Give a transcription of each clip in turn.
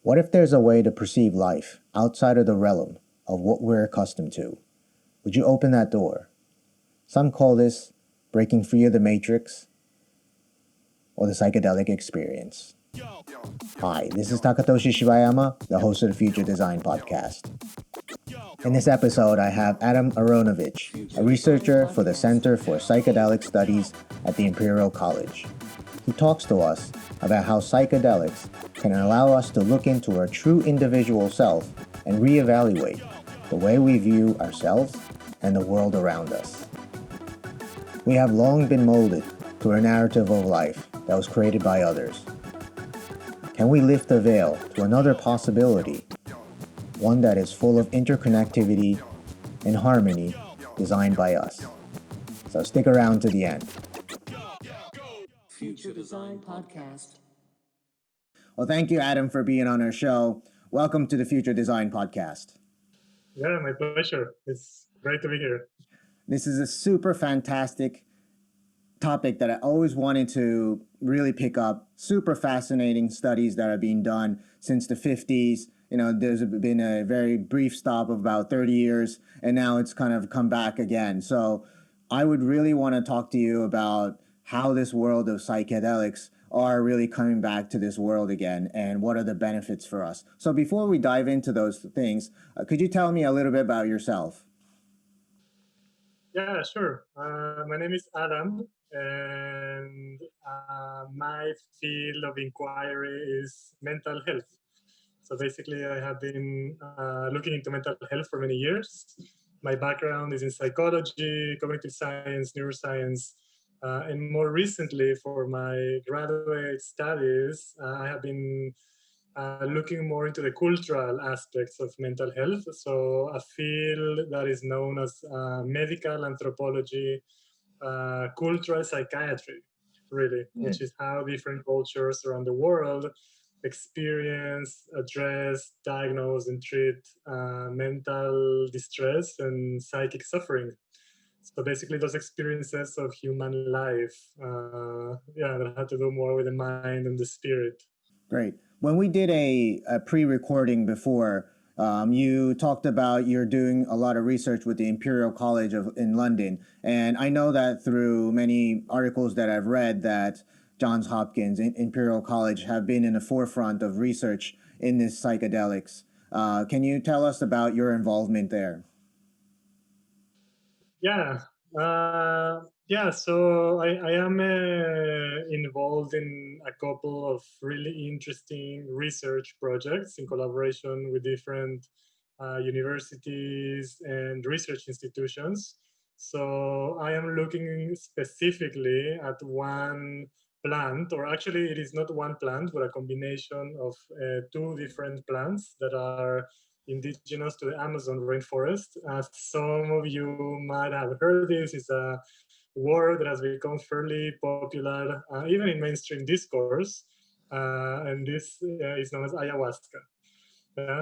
What if there's a way to perceive life outside of the realm of what we're accustomed to? Would you open that door? Some call this breaking free of the matrix or the psychedelic experience. Hi, this is Takatoshi Shibayama, the host of the Future Design Podcast. In this episode, I have Adam Aronovich, a researcher for the Center for Psychedelic Studies at the Imperial College. He talks to us about how psychedelics can allow us to look into our true individual self and reevaluate the way we view ourselves and the world around us. We have long been molded to a narrative of life that was created by others. Can we lift the veil to another possibility, one that is full of interconnectivity and harmony designed by us? So stick around to the end. Future Design Podcast. Well, thank you, Adam, for being on our show. Welcome to the Future Design Podcast. Yeah, my pleasure. It's great to be here. This is a super fantastic topic that I always wanted to really pick up. Super fascinating studies that are being done since the 50s. You know, there's been a very brief stop of about 30 years, and now it's kind of come back again. So I would really want to talk to you about how this world of psychedelics are really coming back to this world again, and what are the benefits for us. So before we dive into those things, could you tell me a little bit about yourself? Yeah, sure. My name is Adam, and my field of inquiry is mental health. So basically, I have been looking into mental health for many years. My background is in psychology, cognitive science, neuroscience, and more recently, for my graduate studies, I have been looking more into the cultural aspects of mental health. So a field that is known as medical anthropology, cultural psychiatry, really, which is how different cultures around the world experience, address, diagnose, and treat mental distress and psychic suffering. So basically, those experiences of human life, that have to do more with the mind and the spirit. Great. When we did a pre-recording before, you talked about you're doing a lot of research with the Imperial College in London. And I know that through many articles that I've read that Johns Hopkins and Imperial College have been in the forefront of research in this psychedelics. Can you tell us about your involvement there? So I am involved in a couple of really interesting research projects in collaboration with different universities and research institutions. So I am looking specifically at one plant, or actually it is not one plant, but a combination of two different plants that are indigenous to the Amazon rainforest. As some of you might have heard, this is a word that has become fairly popular, even in mainstream discourse, and this is known as ayahuasca.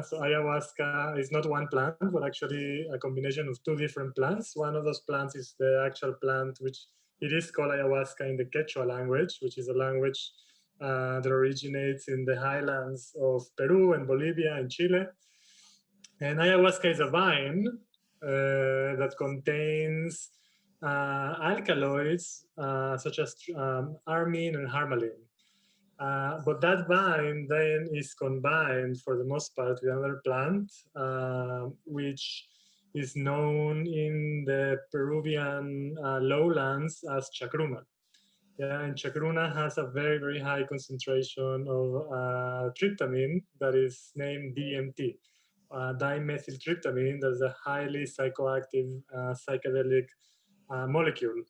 So ayahuasca is not one plant, but actually a combination of two different plants. One of those plants is the actual plant, which it is called ayahuasca in the Quechua language, which is a language that originates in the highlands of Peru and Bolivia and Chile. And ayahuasca is a vine that contains alkaloids such as armine and harmaline. But that vine then is combined for the most part with another plant, which is known in the Peruvian lowlands as chacruna. Yeah, and chacruna has a very, very high concentration of tryptamine that is named DMT, dimethyltryptamine. That's a highly psychoactive psychedelic molecule.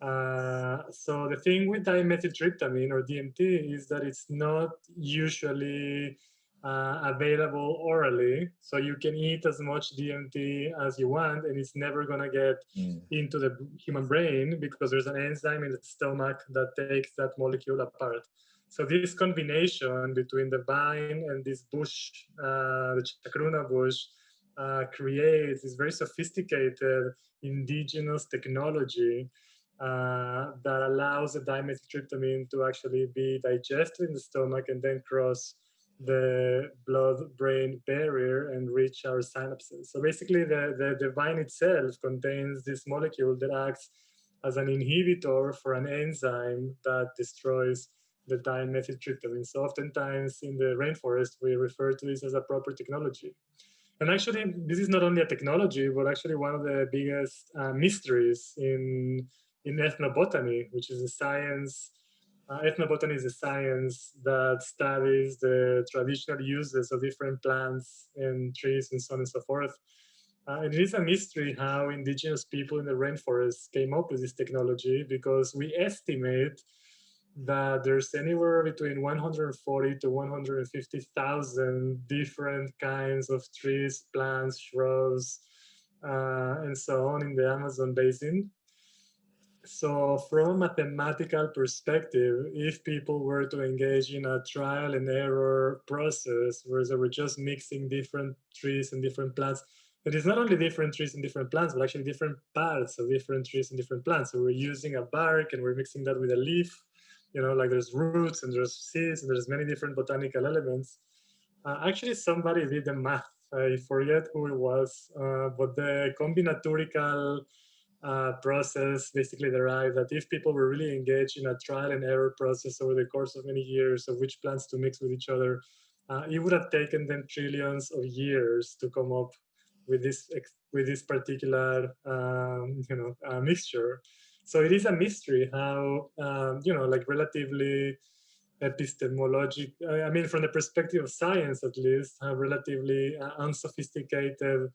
So the thing with dimethyltryptamine or DMT is that it's not usually available orally. So you can eat as much DMT as you want, and it's never going to get into the human brain because there's an enzyme in the stomach that takes that molecule apart. So this combination between the vine and this bush, the chacruna bush, creates this very sophisticated indigenous technology that allows the dimethyltryptamine to actually be digested in the stomach and then cross the blood-brain barrier and reach our synapses. So basically, the vine itself contains this molecule that acts as an inhibitor for an enzyme that destroys the dimethyltryptamine. So oftentimes in the rainforest, we refer to this as a proper technology. And actually, this is not only a technology, but actually one of the biggest mysteries in ethnobotany, which is a science. Ethnobotany is a science that studies the traditional uses of different plants and trees and so on and so forth. And it is a mystery how indigenous people in the rainforest came up with this technology, because we estimate that there's anywhere between 140 to 150,000 different kinds of trees, plants, shrubs, and so on in the Amazon basin. So, from a mathematical perspective, if people were to engage in a trial and error process where they were just mixing different trees and different plants, it is not only different trees and different plants, but actually different parts of different trees and different plants. So, we're using a bark and we're mixing that with a leaf, like there's roots and there's seeds and there's many different botanical elements. Actually, somebody did the math. I forget who it was, but the combinatorical process basically derived that if people were really engaged in a trial and error process over the course of many years of which plants to mix with each other, it would have taken them trillions of years to come up with this particular mixture. So it is a mystery how like relatively epistemologic, I mean, from the perspective of science at least, how relatively unsophisticated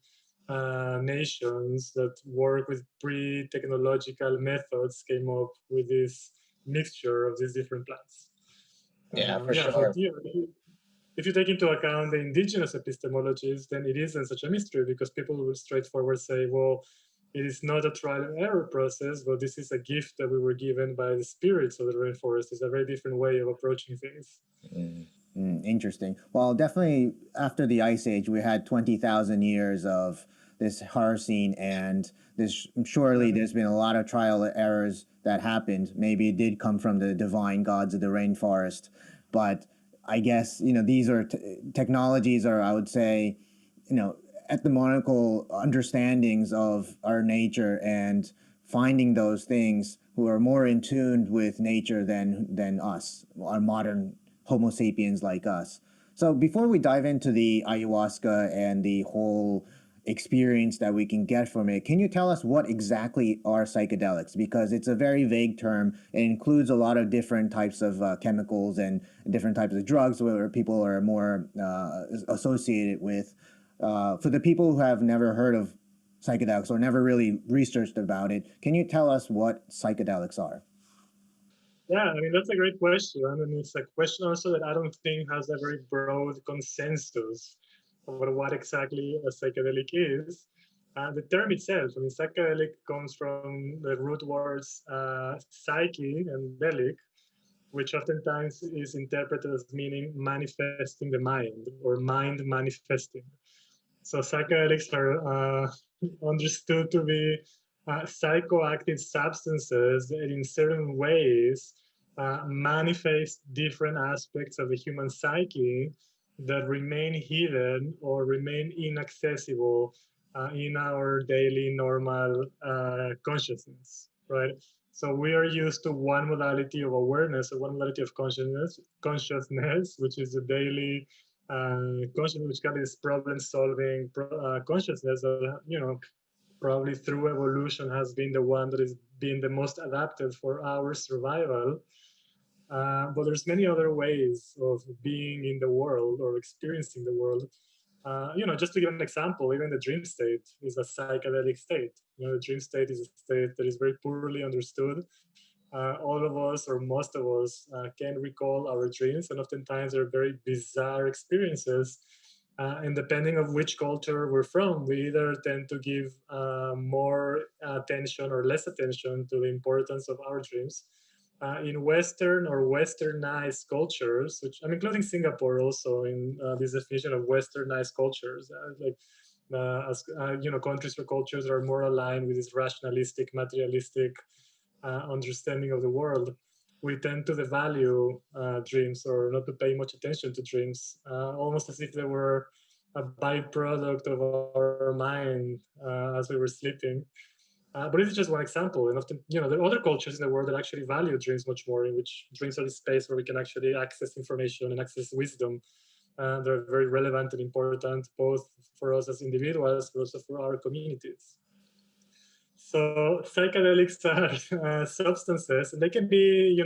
nations that work with pre-technological methods came up with this mixture of these different plants. Yeah, for Yeah, but sure. if you take into account the indigenous epistemologies, then it isn't such a mystery, because people will straightforward say, well, it is not a trial and error process, but this is a gift that we were given by the spirits of the rainforest. It's a very different way of approaching things. Interesting. Well, definitely after the Ice Age, we had 20,000 years of this Holocene, and this surely there's been a lot of trial and errors that happened. Maybe it did come from the divine gods of the rainforest, but I guess these are technologies, or I would say, etymological understandings of our nature, and finding those things who are more in tune with nature than us, our modern Homo sapiens like us. So before we dive into the ayahuasca and the whole experience that we can get from it, can you tell us what exactly are psychedelics? Because it's a very vague term. It includes a lot of different types of chemicals and different types of drugs where people are more associated with. For the people who have never heard of psychedelics or never really researched about it, can you tell us what psychedelics are? Yeah, I mean, that's a great question. And it's a question also that I don't think has a very broad consensus over what exactly a psychedelic is. The term itself, I mean, psychedelic comes from the root words psyche and delic, which oftentimes is interpreted as meaning manifesting the mind or mind manifesting. So psychedelics are understood to be psychoactive substances that in certain ways manifest different aspects of the human psyche that remain hidden or remain inaccessible in our daily normal consciousness, right? So we are used to one modality of awareness or one modality of consciousness, which is the daily consciousness, which kind of is problem-solving consciousness that probably through evolution has been the one that is being the most adapted for our survival. But there's many other ways of being in the world or experiencing the world. Just to give an example, even the dream state is a psychedelic state. The dream state is a state that is very poorly understood. All of us, or most of us, can recall our dreams, and oftentimes they're very bizarre experiences. And depending of which culture we're from, we either tend to give more attention or less attention to the importance of our dreams. In Western or Westernized cultures, which I'm including Singapore also in this definition of Westernized cultures, as countries or cultures that are more aligned with this rationalistic, materialistic understanding of the world. we tend to devalue dreams or not to pay much attention to dreams, almost as if they were a byproduct of our mind as we were sleeping. But it's just one example. And often, there are other cultures in the world that actually value dreams much more, in which dreams are the space where we can actually access information and access wisdom. They're very relevant and important, both for us as individuals, but also for our communities. So psychedelics are substances, and they can be,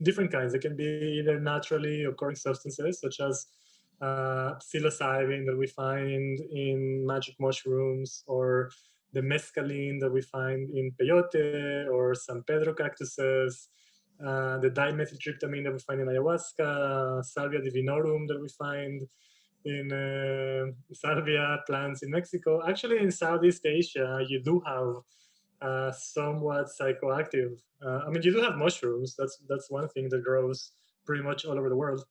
different kinds. They can be either naturally occurring substances, such as psilocybin that we find in magic mushrooms, or the mescaline that we find in peyote or San Pedro cactuses, the dimethyltryptamine that we find in ayahuasca, salvia divinorum that we find in salvia plants in Mexico. Actually, in Southeast Asia, you do have somewhat psychoactive. You do have mushrooms. That's one thing that grows pretty much all over the world.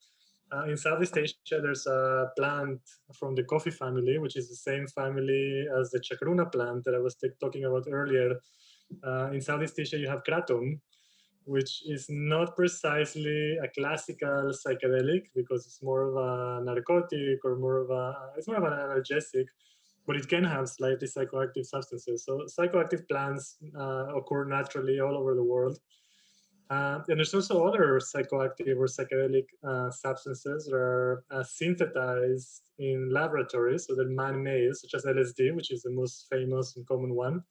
In Southeast Asia, there's a plant from the coffee family, which is the same family as the chacruna plant that I was talking about earlier. In Southeast Asia, you have kratom, which is not precisely a classical psychedelic because it's more of a narcotic or it's more of an analgesic, but it can have slightly psychoactive substances. So psychoactive plants occur naturally all over the world. And there's also other psychoactive or psychedelic substances that are synthesized in laboratories, so they're man-made, such as LSD, which is the most famous and common one,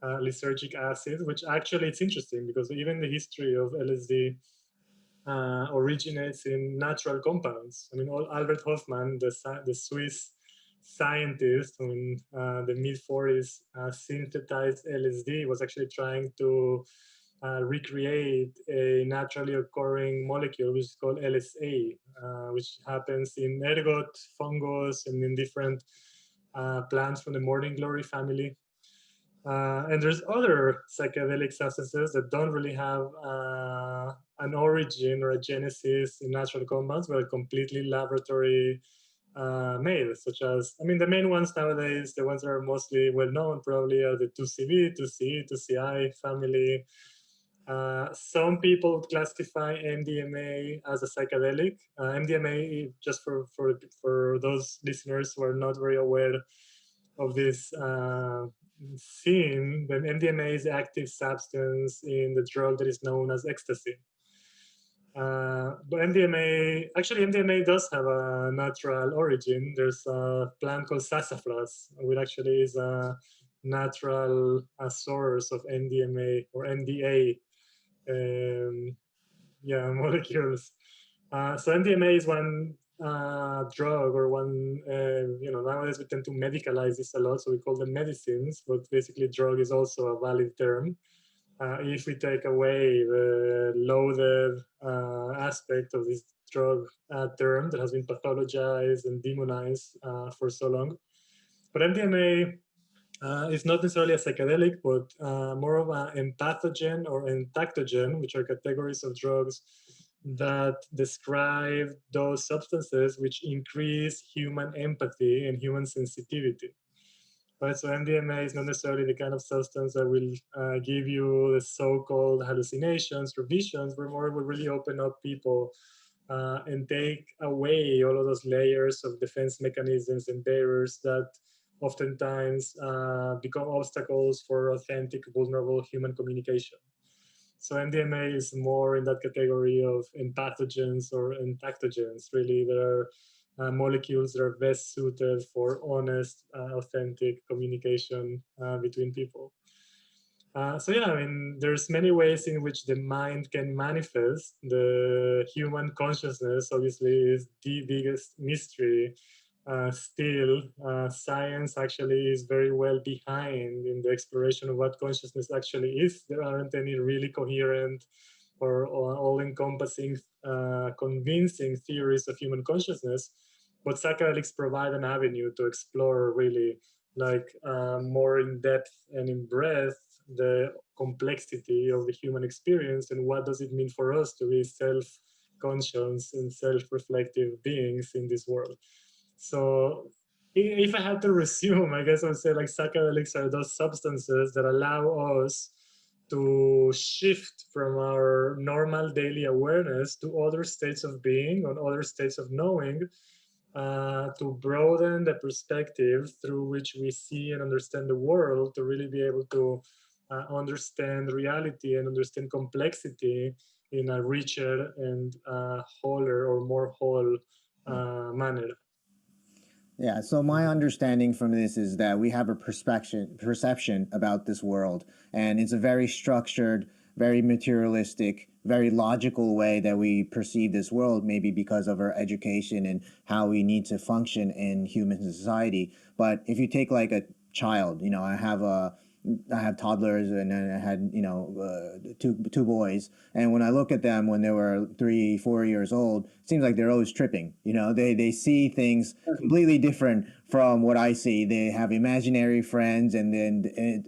lysergic acid, which actually it's interesting because even the history of LSD originates in natural compounds. Albert Hofmann, the Swiss scientist who in the mid 40s synthesized LSD, was actually trying to recreate a naturally occurring molecule which is called LSA, which happens in ergot, fungus, and in different plants from the morning glory family. And there's other psychedelic substances that don't really have an origin or a genesis in natural compounds, but are completely laboratory made, such as, the main ones nowadays, the ones that are mostly well known probably are the 2CB, 2C, 2CI family. Some people classify MDMA as a psychedelic. MDMA, just for those listeners who are not very aware of this scene, then MDMA is the active substance in the drug that is known as ecstasy. But MDMA does have a natural origin. There's a plant called sassafras, which actually is a natural source of MDMA or MDA molecules. So MDMA is one drug or one, nowadays we tend to medicalize this a lot, so we call them medicines, but basically drug is also a valid term. If we take away the loaded aspect of this drug term that has been pathologized and demonized for so long. But MDMA is not necessarily a psychedelic, but more of an empathogen or entactogen, which are categories of drugs that describe those substances which increase human empathy and human sensitivity. Right, so MDMA is not necessarily the kind of substance that will give you the so-called hallucinations or visions, but more will really open up people and take away all of those layers of defense mechanisms and barriers that oftentimes become obstacles for authentic, vulnerable human communication. So MDMA is more in that category of empathogens or entactogens. Really, there are molecules that are best suited for honest, authentic communication between people. There's many ways in which the mind can manifest. The human consciousness, obviously, is the biggest mystery. Still, science actually is very well behind in the exploration of what consciousness actually is. There aren't any really coherent or all-encompassing, convincing theories of human consciousness, but psychedelics provide an avenue to explore really more in depth and in breadth the complexity of the human experience and what does it mean for us to be self-conscious and self-reflective beings in this world. So if I had to resume, I guess I would say psychedelics are those substances that allow us to shift from our normal daily awareness to other states of being, on other states of knowing, to broaden the perspective through which we see and understand the world, to really be able to understand reality and understand complexity in a richer and wholer or more whole manner. Yeah, so my understanding from this is that we have a perception about this world, and it's a very structured, very materialistic, very logical way that we perceive this world, maybe because of our education and how we need to function in human society. But if you take like a child, I have toddlers, and then I had two boys, and when I look at them when they were 3 4 years old, it seems like they're always tripping. They see things completely different from what I see. They have imaginary friends, and then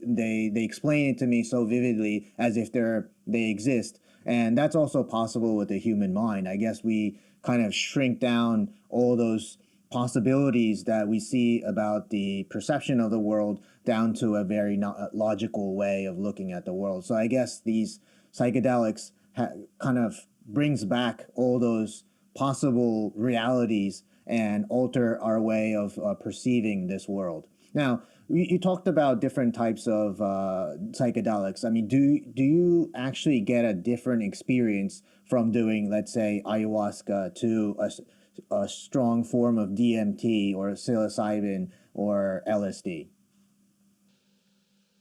they explain it to me so vividly as if they exist. And that's also possible with the human mind. I guess we kind of shrink down all those possibilities that we see about the perception of the world down to a very logical way of looking at the world. So I guess these psychedelics kind of brings back all those possible realities and alter our way of perceiving this world. Now, you talked about different types of psychedelics. I mean, do you actually get a different experience from doing, let's say, ayahuasca to a strong form of DMT or psilocybin or LSD?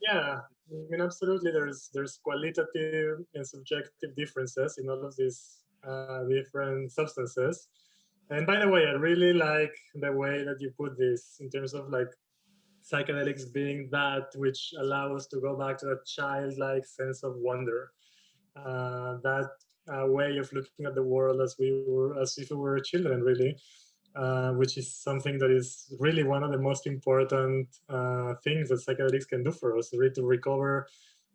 Yeah, I mean, absolutely. There's qualitative and subjective differences in all of these different substances. And by the way, I really like the way that you put this in terms of like psychedelics being that which allow us to go back to that childlike sense of wonder, that way of looking at the world as if we were children, really, which is something that is really one of the most important things that psychedelics can do for us, really to recover.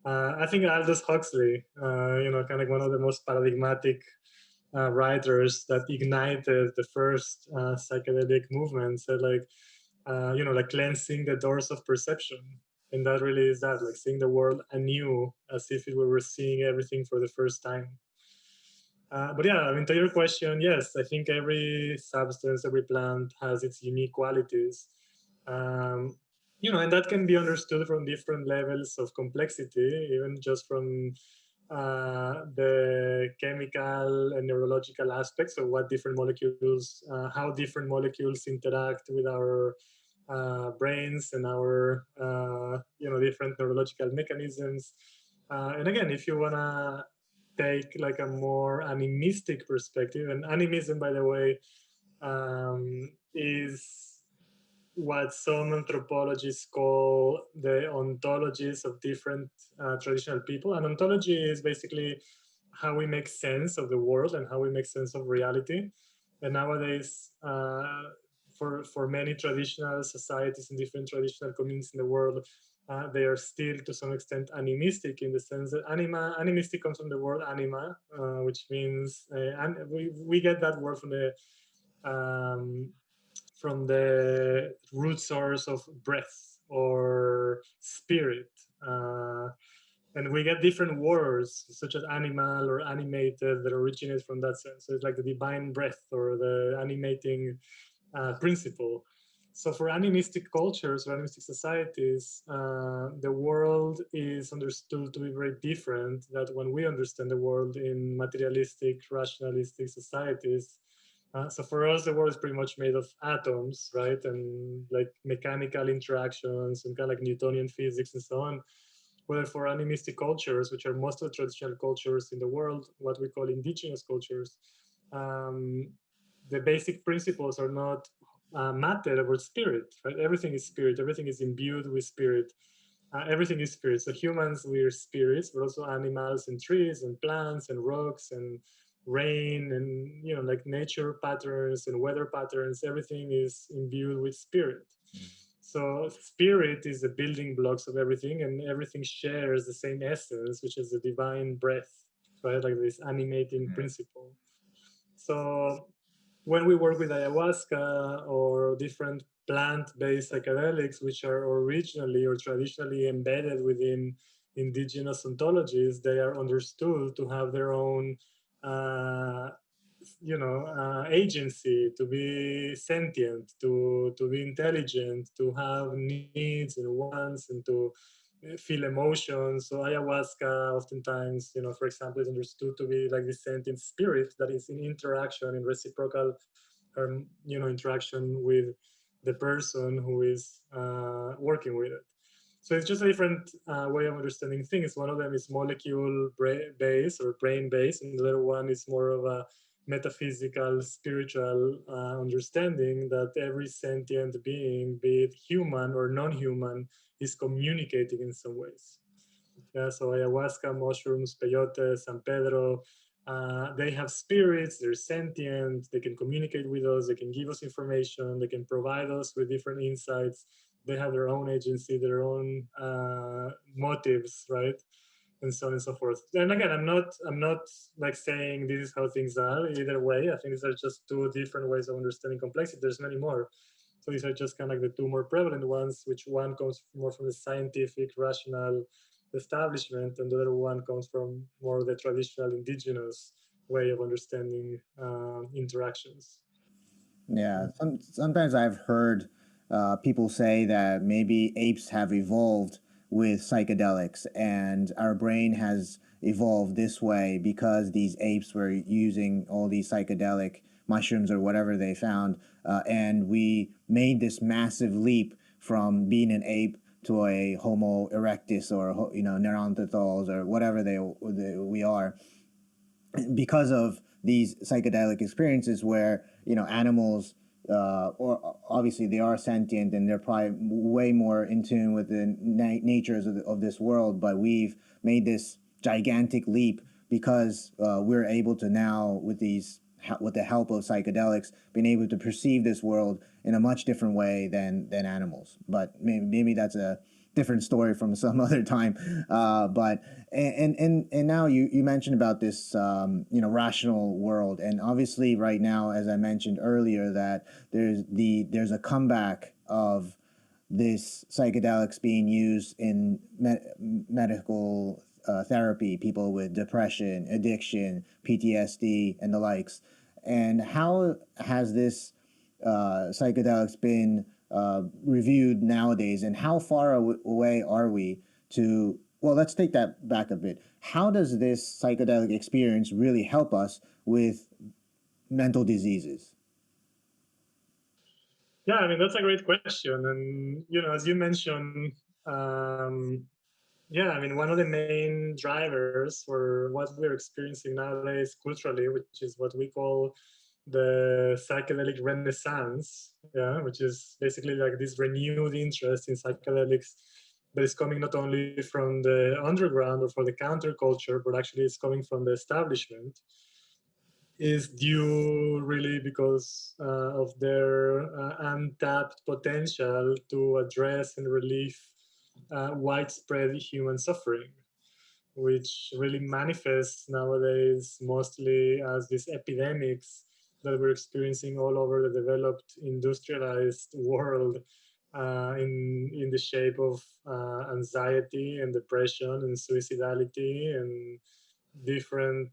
I think Aldous Huxley, kind of one of the most paradigmatic writers that ignited the first psychedelic movement, said like cleansing the doors of perception. And that really is that, like seeing the world anew as if we were seeing everything for the first time. But yeah, I mean, to your question, yes, I think every substance, every plant has its unique qualities. Um, and that can be understood from different levels of complexity, even just from the chemical and neurological aspects of what different molecules, how different molecules interact with our brains and our, different neurological mechanisms. And again, if you wanna take like a more animistic perspective, and animism, by the way, is what some anthropologists call the ontologies of different traditional people. An ontology is basically how we make sense of the world and how we make sense of reality. And nowadays, for many traditional societies and different traditional communities in the world, they are still to some extent animistic, in the sense that animistic comes from the word anima, which means, and we get that word um, from the root source of breath or spirit. Uh, and we get different words such as animal or animated that originate from that sense. So it's like the divine breath or the animating principle. So for animistic cultures or animistic societies, the world is understood to be very different. That when we understand the world in materialistic, rationalistic societies, so for us, the world is pretty much made of atoms, right? And like mechanical interactions and kind of like Newtonian physics and so on. Whether for animistic cultures, which are most of the traditional cultures in the world, what we call indigenous cultures, um, the basic principles are not matter but spirit, right? Everything is spirit. Everything is imbued with spirit. Everything is spirit. So humans, we're spirits, but also animals and trees and plants and rocks and rain and like nature patterns and weather patterns. Everything is imbued with spirit. So spirit is the building blocks of everything, and everything shares the same essence, which is the divine breath, right? Like this animating principle. So when we work with ayahuasca or different plant-based psychedelics, which are originally or traditionally embedded within indigenous ontologies, they are understood to have their own agency, to be sentient, to be intelligent, to have needs and wants, and to feel emotions. So ayahuasca oftentimes, for example, is understood to be like this sentient spirit that is in interaction, in reciprocal interaction with the person who is working with it. So it's just a different way of understanding things. One of them is molecule based or brain based, and the other one is more of a metaphysical, spiritual understanding that every sentient being, be it human or non-human, is communicating in some ways. Yeah, so ayahuasca, mushrooms, peyote, San Pedro, they have spirits, they're sentient, they can communicate with us, they can give us information, they can provide us with different insights. They have their own agency, their own motives, right? And so on and so forth. And again, I'm not like saying this is how things are either way. I think these are just two different ways of understanding complexity. There's many more. So these are just kind of like the two more prevalent ones, which one comes more from the scientific, rational establishment, and the other one comes from more the traditional indigenous way of understanding interactions. Yeah, sometimes I've heard people say that maybe apes have evolved with psychedelics, and our brain has evolved this way because these apes were using all these psychedelic mushrooms or whatever they found, and we made this massive leap from being an ape to a Homo erectus or Neanderthals or whatever we are because of these psychedelic experiences where animals or obviously they are sentient and they're probably way more in tune with the natures of this world, but we've made this gigantic leap because we're able to now with the help of psychedelics being able to perceive this world in a much different way than animals. But maybe that's a different story from some other time. But now you mentioned about this rational world, and obviously right now, as I mentioned earlier, that there's a comeback of this psychedelics being used in medical therapy, people with depression, addiction, PTSD, and the likes. And how has this psychedelics been reviewed nowadays, and how far away are we to? Well, let's take that back a bit. How does this psychedelic experience really help us with mental diseases? Yeah, I mean, that's a great question. And, as you mentioned, um, yeah, I mean, one of the main drivers for what we're experiencing nowadays culturally, which is what we call the psychedelic renaissance, yeah, which is basically like this renewed interest in psychedelics that is coming not only from the underground or for the counterculture, but actually it's coming from the establishment, is due really because of their untapped potential to address and relieve widespread human suffering, which really manifests nowadays mostly as these epidemics that we're experiencing all over the developed industrialized world, in the shape of anxiety and depression and suicidality and different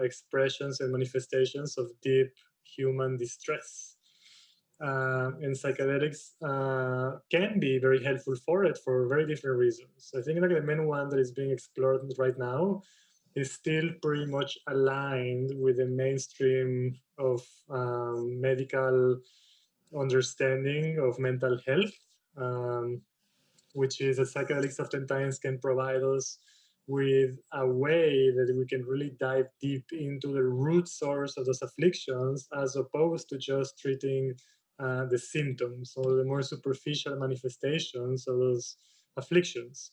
expressions and manifestations of deep human distress. And psychedelics can be very helpful for it for very different reasons. I think like the main one that is being explored right now is still pretty much aligned with the mainstream of medical understanding of mental health, um, which is that psychedelics oftentimes can provide us with a way that we can really dive deep into the root source of those afflictions as opposed to just treating the symptoms or the more superficial manifestations of those afflictions,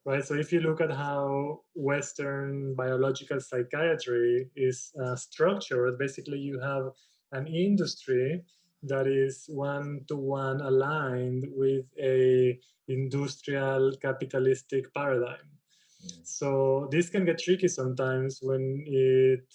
right? So if you look at how Western biological psychiatry is structured, basically you have an industry that is one-to-one aligned with a industrial capitalistic paradigm. So this can get tricky sometimes when it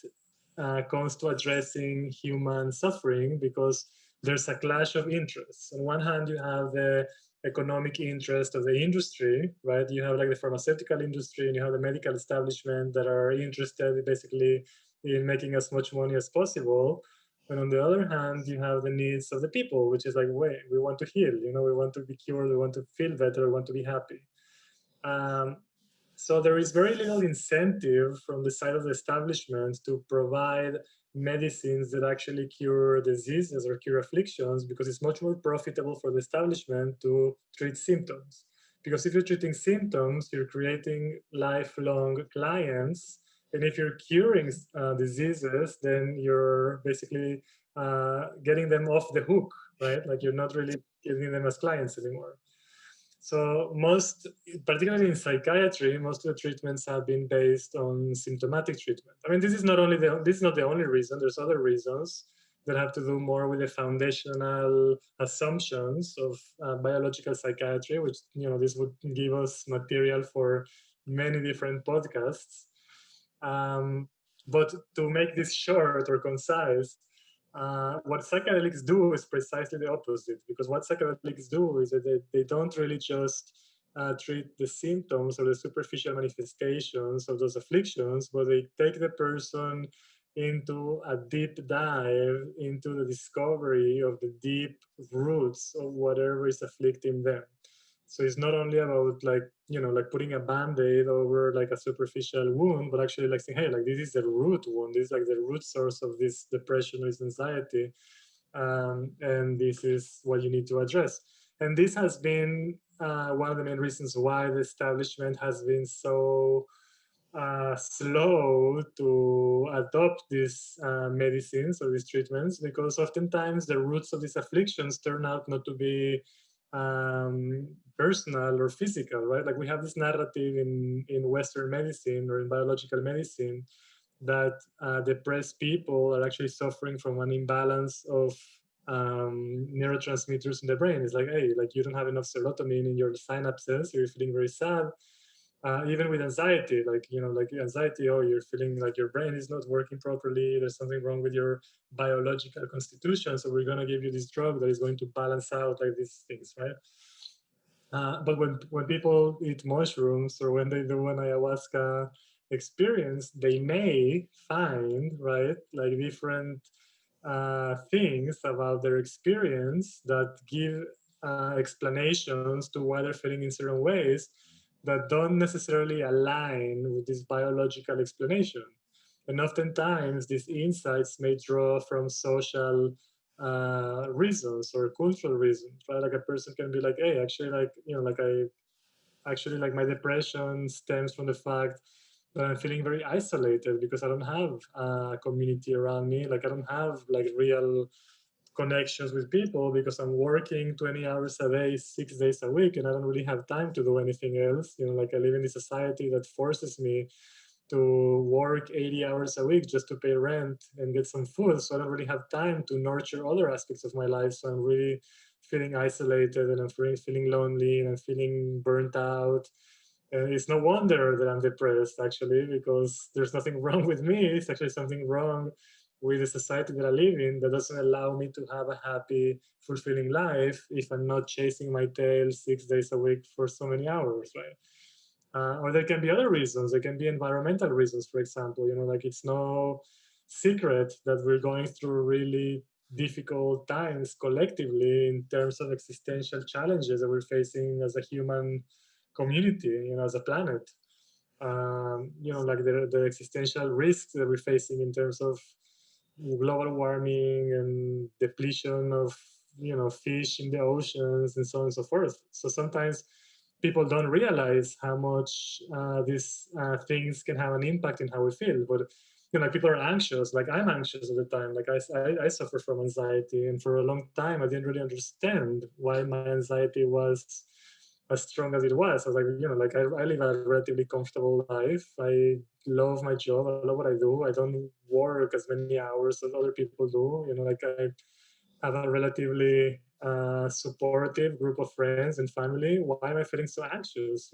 comes to addressing human suffering because there's a clash of interests. On one hand, you have the economic interest of the industry, right? You have like the pharmaceutical industry and you have the medical establishment that are interested basically in making as much money as possible. And on the other hand, you have the needs of the people, which is like, wait, we want to heal, we want to be cured, we want to feel better, we want to be happy. Um, so there is very little incentive from the side of the establishment to provide medicines that actually cure diseases or cure afflictions, because it's much more profitable for the establishment to treat symptoms. Because if you're treating symptoms, you're creating lifelong clients. And if you're curing diseases, then you're basically getting them off the hook, right? Like you're not really getting them as clients anymore. So most, particularly in psychiatry, most of the treatments have been based on symptomatic treatment. I mean, this is not the only reason. There's other reasons that have to do more with the foundational assumptions of biological psychiatry, which this would give us material for many different podcasts. But to make this short or concise, what psychedelics do is precisely the opposite, because what psychedelics do is that they don't really just treat the symptoms or the superficial manifestations of those afflictions, but they take the person into a deep dive into the discovery of the deep roots of whatever is afflicting them. So it's not only about like putting a band-aid over like a superficial wound, but actually like saying, hey, like this is the root wound, this is like the root source of this depression or this anxiety, and this is what you need to address. And this has been one of the main reasons why the establishment has been so slow to adopt these medicines or these treatments, because oftentimes the roots of these afflictions turn out not to be personal or physical, right? Like we have this narrative in Western medicine or in biological medicine that depressed people are actually suffering from an imbalance of neurotransmitters in the brain. It's like, hey, like you don't have enough serotonin in your synapses, you're feeling very sad. Even with anxiety, like anxiety, oh, you're feeling like your brain is not working properly, there's something wrong with your biological constitution, so we're going to give you this drug that is going to balance out like these things, right? But when people eat mushrooms or when they do an ayahuasca experience, they may find, right, like different things about their experience that give explanations to why they're feeling in certain ways that don't necessarily align with this biological explanation. And oftentimes, these insights may draw from social reasons or cultural reasons, right? Like a person can be like, hey, actually, like I actually like my depression stems from the fact that I'm feeling very isolated because I don't have a community around me. Like I don't have like real connections with people because I'm working 20 hours a day, 6 days a week, and I don't really have time to do anything else. Like I live in a society that forces me to work 80 hours a week just to pay rent and get some food. So I don't really have time to nurture other aspects of my life. So I'm really feeling isolated and I'm feeling lonely and I'm feeling burnt out. And it's no wonder that I'm depressed, actually, because there's nothing wrong with me. It's actually something wrong with the society that I live in that doesn't allow me to have a happy, fulfilling life if I'm not chasing my tail 6 days a week for so many hours, right? Or there can be other reasons. There can be environmental reasons, for example. Like it's no secret that we're going through really difficult times collectively in terms of existential challenges that we're facing as a human community, as a planet. Like the existential risks that we're facing in terms of global warming and depletion of fish in the oceans and so on and so forth. So sometimes people don't realize how much these things can have an impact in how we feel. But like people are anxious. Like I'm anxious all the time. Like I suffer from anxiety, and for a long time I didn't really understand why my anxiety was as strong as it was. I was like, like I live a relatively comfortable life. I love my job. I love what I do. I don't work as many hours as other people do. Like I have a relatively supportive group of friends and family. Why am I feeling so anxious?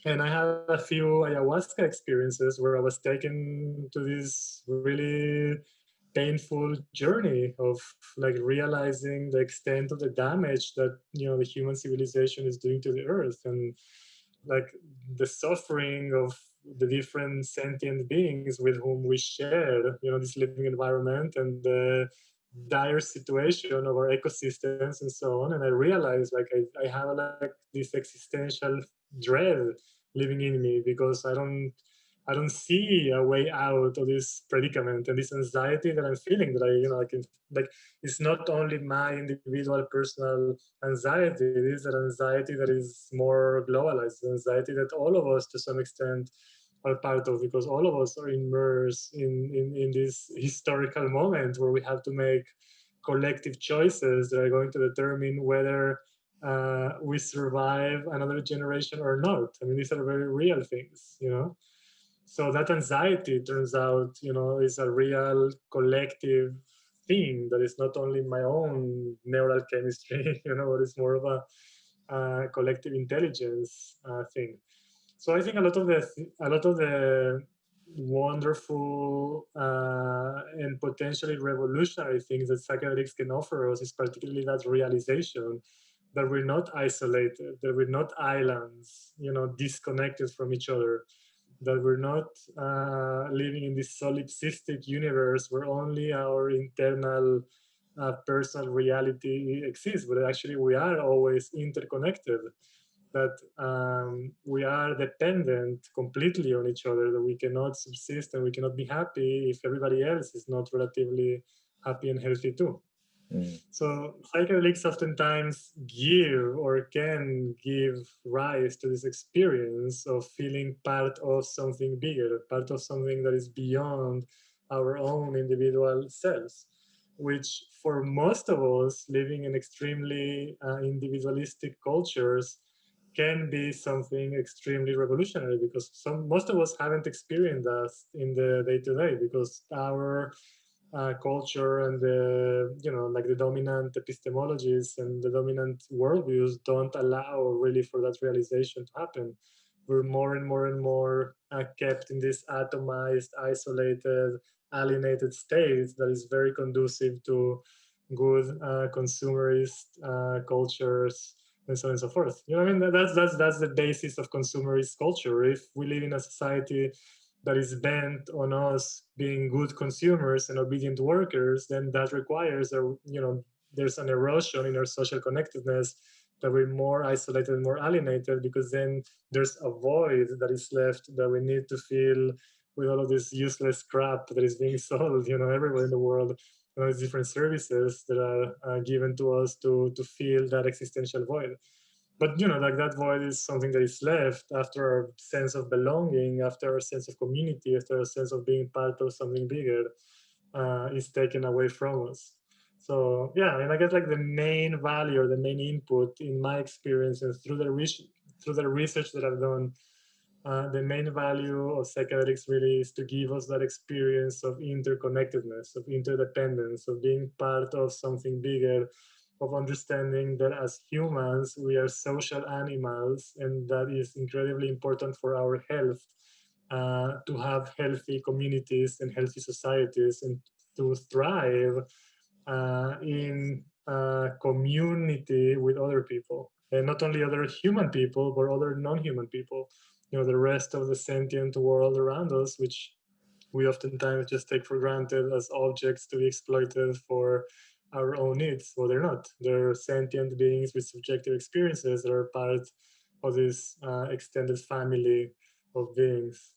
And I had a few ayahuasca experiences where I was taken to this really painful journey of like realizing the extent of the damage that the human civilization is doing to the earth, and like the suffering of the different sentient beings with whom we share this living environment, and the dire situation of our ecosystems and so on. And I realized like I have like this existential dread living in me, because I don't see a way out of this predicament, and this anxiety that I'm feeling, that I can, like, it's not only my individual personal anxiety, it is an anxiety that is more globalized, anxiety that all of us to some extent are part of, because all of us are immersed in this historical moment where we have to make collective choices that are going to determine whether we survive another generation or not. I mean, these are very real things. So that anxiety, turns out, is a real collective thing that is not only my own neural chemistry, but it's more of a collective intelligence thing. So I think a lot of the wonderful and potentially revolutionary things that psychedelics can offer us is particularly that realization that we're not isolated, that we're not islands, disconnected from each other, that we're not living in this solipsistic universe where only our internal personal reality exists, but actually we are always interconnected, that we are dependent completely on each other, that we cannot subsist and we cannot be happy if everybody else is not relatively happy and healthy too. Mm. So psychedelics oftentimes give or can give rise to this experience of feeling part of something bigger, part of something that is beyond our own individual selves, which for most of us living in extremely individualistic cultures can be something extremely revolutionary, because most of us haven't experienced that in the day to day, because our culture and like the dominant epistemologies and the dominant worldviews don't allow really for that realization to happen. We're more and more and more kept in this atomized, isolated, alienated state that is very conducive to good consumerist cultures and so on and so forth. I mean, that's the basis of consumerist culture. If we live in a society that is bent on us being good consumers and obedient workers, then that requires there's an erosion in our social connectedness, that we're more isolated, more alienated, because then there's a void that is left that we need to fill with all of this useless crap that is being sold, everywhere in the world, all these different services that are given to us to fill that existential void. But like that void is something that is left after our sense of belonging, after our sense of community, after our sense of being part of something bigger is taken away from us. So yeah, and I guess like the main value or the main input in my experience and through the research that I've done, the main value of psychedelics really is to give us that experience of interconnectedness, of interdependence, of being part of something bigger, of understanding that as humans, we are social animals, and that is incredibly important for our health, to have healthy communities and healthy societies, and to thrive in community with other people, and not only other human people, but other non-human people, the rest of the sentient world around us, which we oftentimes just take for granted as objects to be exploited for our own needs. Well, they're not. They're sentient beings with subjective experiences that are part of this extended family of beings.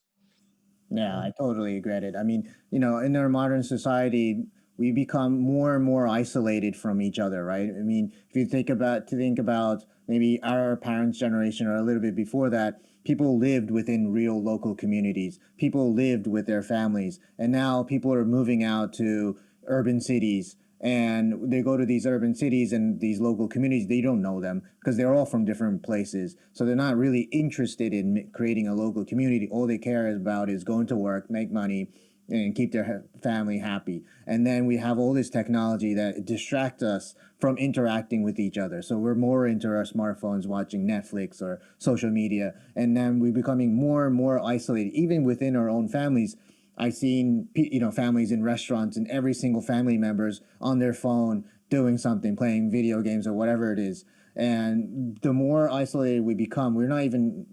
Yeah, I totally get it. I mean, in our modern society, we become more and more isolated from each other, right? I mean, if you think about maybe our parents' generation or a little bit before that, people lived within real local communities. People lived with their families, and now people are moving out to urban cities, and they go to these urban cities and these local communities. They don't know them because they're all from different places, so they're not really interested in creating a local community. All they care about is going to work, make money, and keep their family happy. And then we have all this technology that distracts us from interacting with each other, so we're more into our smartphones, watching Netflix or social media, and then we're becoming more and more isolated even within our own families. I've seen families in restaurants and every single family member's on their phone doing something, playing video games or whatever it is. And the more isolated we become, we're not even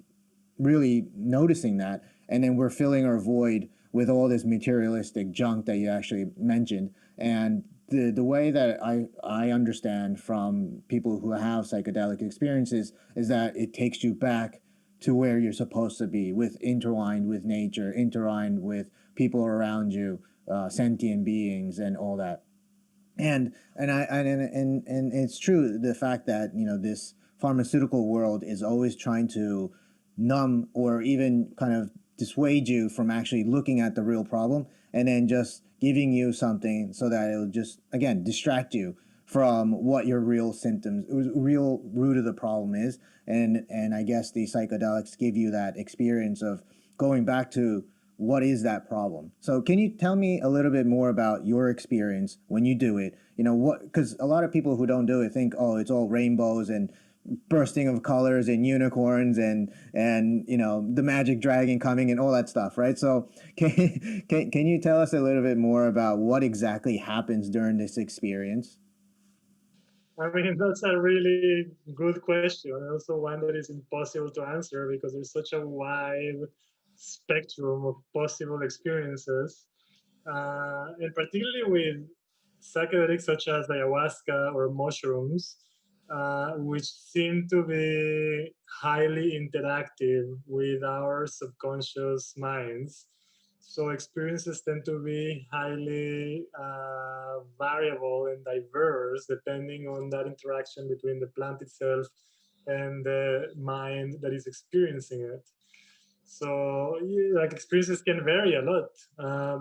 really noticing that, and then we're filling our void with all this materialistic junk that you actually mentioned. And the way that I understand from people who have psychedelic experiences is that it takes you back to where you're supposed to be, with intertwined with nature, intertwined with people around you, sentient beings, and all that. And it's true, the fact that this pharmaceutical world is always trying to numb or even kind of dissuade you from actually looking at the real problem, and then just giving you something so that it'll just again distract you from what your real symptoms, real root of the problem is. And I guess the psychedelics give you that experience of going back to what is that problem. So can you tell me a little bit more about your experience when you do it? What, because a lot of people who don't do it think, oh, it's all rainbows and bursting of colors and unicorns and the magic dragon coming and all that stuff, right? So can you tell us a little bit more about what exactly happens during this experience? I mean, that's a really good question, and also one that is impossible to answer because there's such a wide spectrum of possible experiences, and particularly with psychedelics such as ayahuasca or mushrooms, which seem to be highly interactive with our subconscious minds. So experiences tend to be highly variable and diverse depending on that interaction between the plant itself and the mind that is experiencing it. So yeah, like experiences can vary a lot,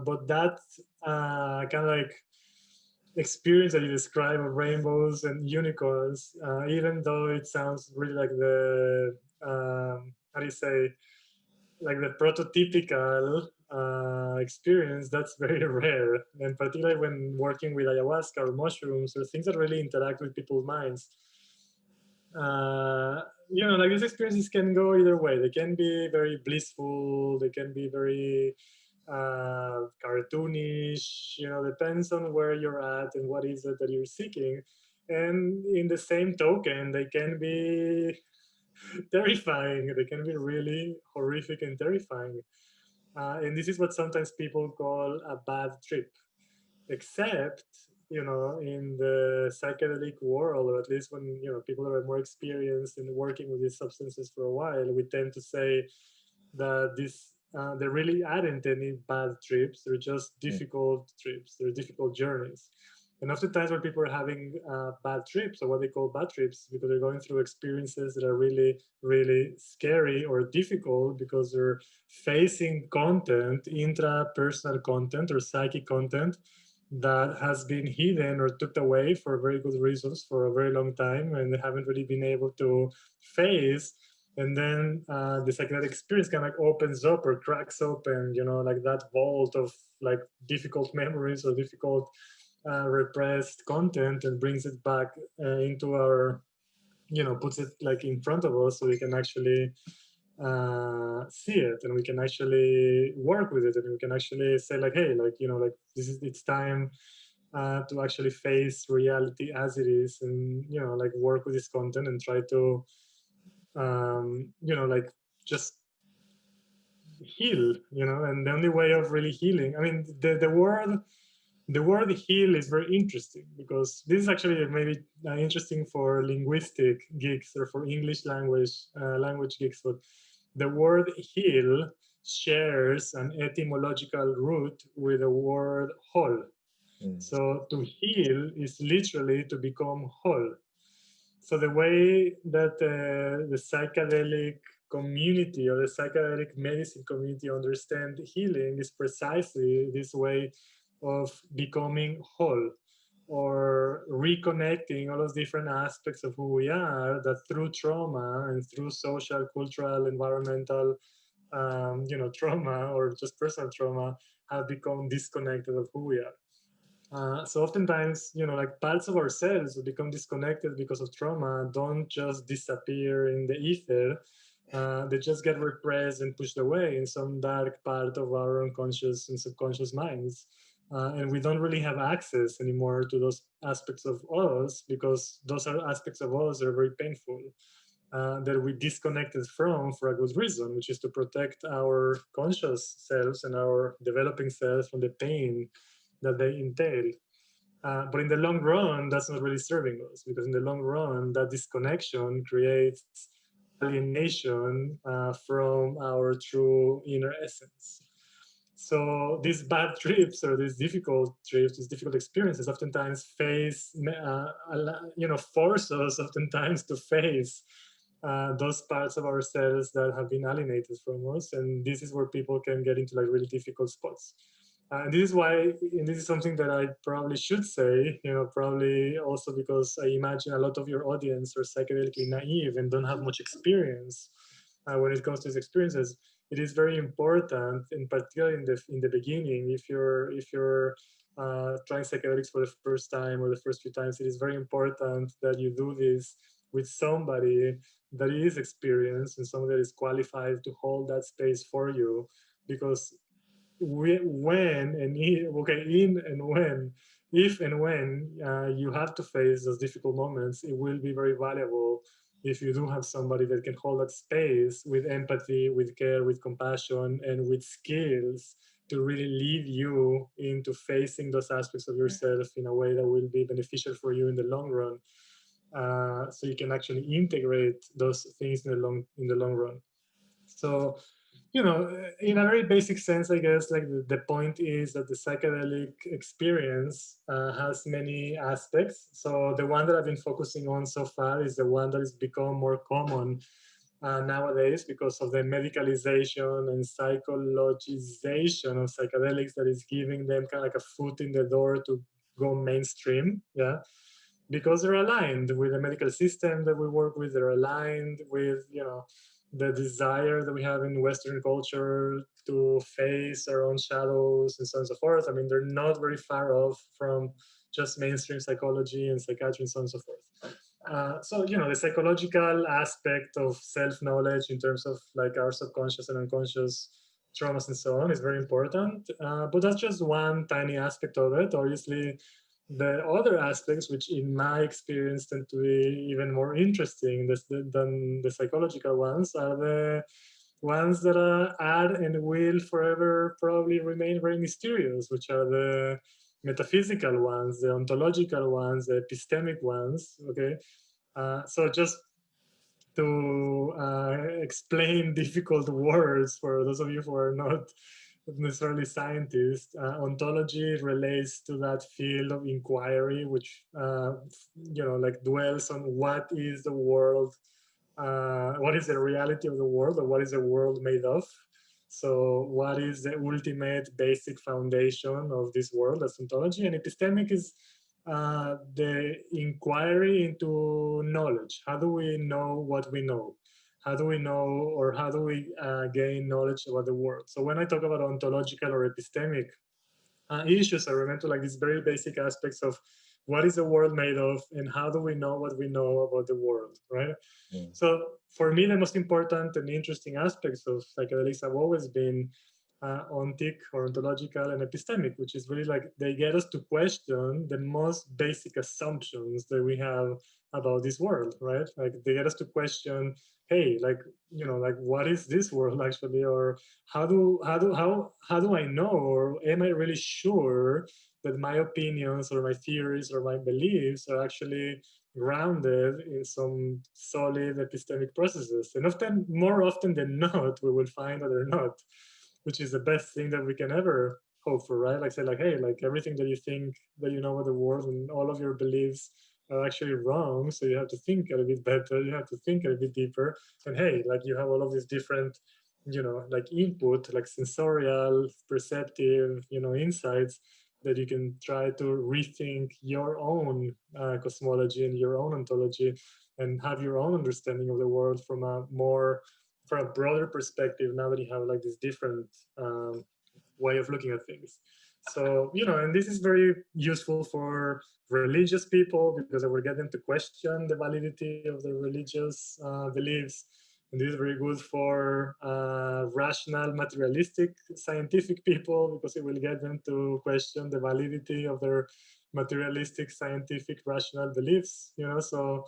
but that kind of like experience that you describe of rainbows and unicorns, even though it sounds really like the how do you say, like the prototypical experience, that's very rare. And particularly when working with ayahuasca or mushrooms or things that really interact with people's minds, uh, like these experiences can go either way. They can be very blissful, they can be very cartoonish, depends on where you're at and what is it that you're seeking. And in the same token, they can be terrifying. They can be really horrific and terrifying. And this is what sometimes people call a bad trip. Except, in the psychedelic world, or at least when people are more experienced in working with these substances for a while, we tend to say that they really aren't any bad trips. They're just difficult trips. They're difficult journeys. And oftentimes when people are having bad trips, or what they call bad trips, because they're going through experiences that are really, really scary or difficult because they're facing content, intrapersonal content or psychic content that has been hidden or tucked away for very good reasons for a very long time, and they haven't really been able to face. And then the psychedelic experience kind of like opens up or cracks open, like that vault of like difficult memories or difficult repressed content, and brings it back into our, puts it like in front of us so we can actually see it, and we can actually work with it, and we can actually say like, hey, like, like this is, it's time to actually face reality as it is, and like work with this content and try to like just heal, and the only way of really healing, I mean, the word heal is very interesting because this is actually maybe interesting for linguistic geeks or for English language geeks, but the word heal shares an etymological root with the word whole. So to heal is literally to become whole. So the way that the psychedelic community or the psychedelic medicine community understand healing is precisely this way of becoming whole, or reconnecting all those different aspects of who we are that through trauma and through social, cultural, environmental, trauma or just personal trauma have become disconnected of who we are. So oftentimes, like parts of ourselves that become disconnected because of trauma don't just disappear in the ether. They just get repressed and pushed away in some dark part of our unconscious and subconscious minds. And we don't really have access anymore to those aspects of us because those are aspects of us that are very painful, that we disconnected from for a good reason, which is to protect our conscious selves and our developing selves from the pain that they entail. But in the long run, that's not really serving us because in the long run, that disconnection creates alienation from our true inner essence. So these bad trips or these difficult trips, these difficult experiences, oftentimes force us oftentimes to face those parts of ourselves that have been alienated from us, and this is where people can get into like really difficult spots. And this is why, and this is something that I probably should say, probably also because I imagine a lot of your audience are psychedelically naive and don't have much experience when it comes to these experiences. It is very important, in particular in the beginning, if you're trying psychedelics for the first time or the first few times, it is very important that you do this with somebody that is experienced and somebody that is qualified to hold that space for you, because when and in and when if and when you have to face those difficult moments, it will be very valuable if you do have somebody that can hold that space with empathy, with care, with compassion, and with skills to really lead you into facing those aspects of yourself in a way that will be beneficial for you in the long run, so you can actually integrate those things in the long run. So, in a very basic sense, I guess, like the point is that the psychedelic experience has many aspects. So the one that I've been focusing on so far is the one that has become more common nowadays because of the medicalization and psychologization of psychedelics that is giving them kind of like a foot in the door to go mainstream. Yeah, because they're aligned with the medical system that we work with. They're aligned with the desire that we have in Western culture to face our own shadows and so on and so forth. I mean, they're not very far off from just mainstream psychology and psychiatry and so on and so forth. So the psychological aspect of self-knowledge in terms of like our subconscious and unconscious traumas and so on is very important, but that's just one tiny aspect of it. Obviously, the other aspects, which in my experience tend to be even more interesting than the psychological ones, are the ones that are and will forever probably remain very mysterious, which are the metaphysical ones, the ontological ones, the epistemic ones. Okay, so just to explain difficult words for those of you who are not necessarily scientists, ontology relates to that field of inquiry, which like dwells on what is the world, what is the reality of the world, or what is the world made of. So, what is the ultimate basic foundation of this world? That's ontology, and epistemic is the inquiry into knowledge. How do we know what we know? How do we know, or how do we gain knowledge about the world? So when I talk about ontological or epistemic issues, I remember like these very basic aspects of what is the world made of and how do we know what we know about the world, right? Mm. So for me, the most important and interesting aspects of psychedelics have always been ontic or ontological and epistemic, which is really like they get us to question the most basic assumptions that we have about this world, right? Like they get us to question, hey, like like what is this world actually, or how do I know, or am I really sure that my opinions or my theories or my beliefs are actually grounded in some solid epistemic processes? And often, more often than not, we will find that they're not, which is the best thing that we can ever hope for, right? Like say, like, hey, like everything that you think that you know about the world and all of your beliefs are actually wrong. So you have to think a little bit better. You have to think a little bit deeper. And hey, like you have all of these different, like input, like sensorial, perceptive, insights that you can try to rethink your own cosmology and your own ontology and have your own understanding of the world from a broader perspective now that you have like this different way of looking at things. So and this is very useful for religious people because it will get them to question the validity of their religious beliefs. And this is very good for rational, materialistic, scientific people because it will get them to question the validity of their materialistic, scientific, rational beliefs. So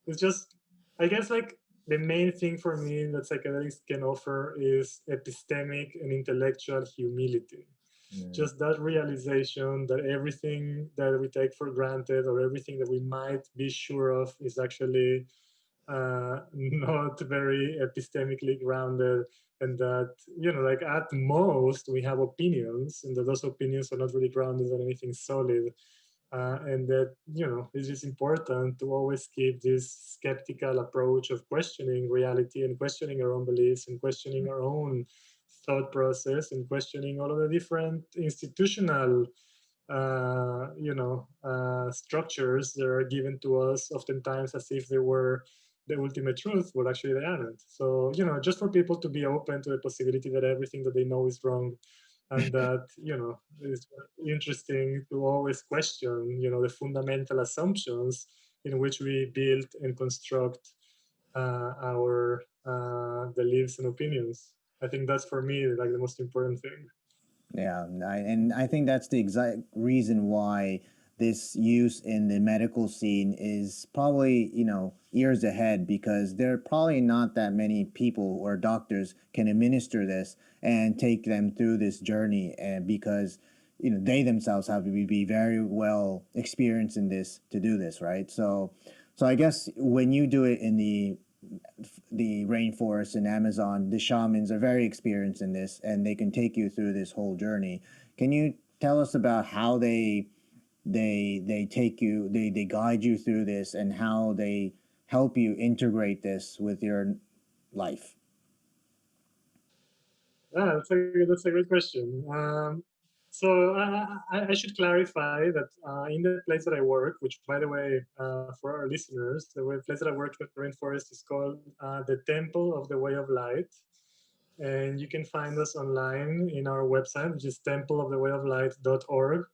it's just, I guess, like the main thing for me that psychedelics can offer is epistemic and intellectual humility. Mm. Just that realization that everything that we take for granted or everything that we might be sure of is actually not very epistemically grounded, and that, like at most we have opinions, and that those opinions are not really grounded on anything solid, and that, it's just important to always keep this skeptical approach of questioning reality and questioning our own beliefs and questioning our own thought process and questioning all of the different institutional structures that are given to us oftentimes as if they were the ultimate truth, but actually they aren't. So, just for people to be open to the possibility that everything that they know is wrong, and that, it's interesting to always question, the fundamental assumptions in which we build and construct our beliefs and opinions. I think that's for me like the most important thing. Yeah, and I think that's the exact reason why this use in the medical scene is probably, years ahead, because there are probably not that many people or doctors can administer this and take them through this journey, and because they themselves have to be very well experienced in this to do this, right? So I guess when you do it in the rainforest and Amazon, the shamans are very experienced in this, and they can take you through this whole journey. Can you tell us about how they take you, they guide you through this, and how they help you integrate this with your life? Yeah, that's a great question. So I should clarify that in the place that I work, which, by the way, for our listeners, the place that I work in the rainforest is called the Temple of the Way of Light. And you can find us online in our website, which is templeofthewayoflight.org.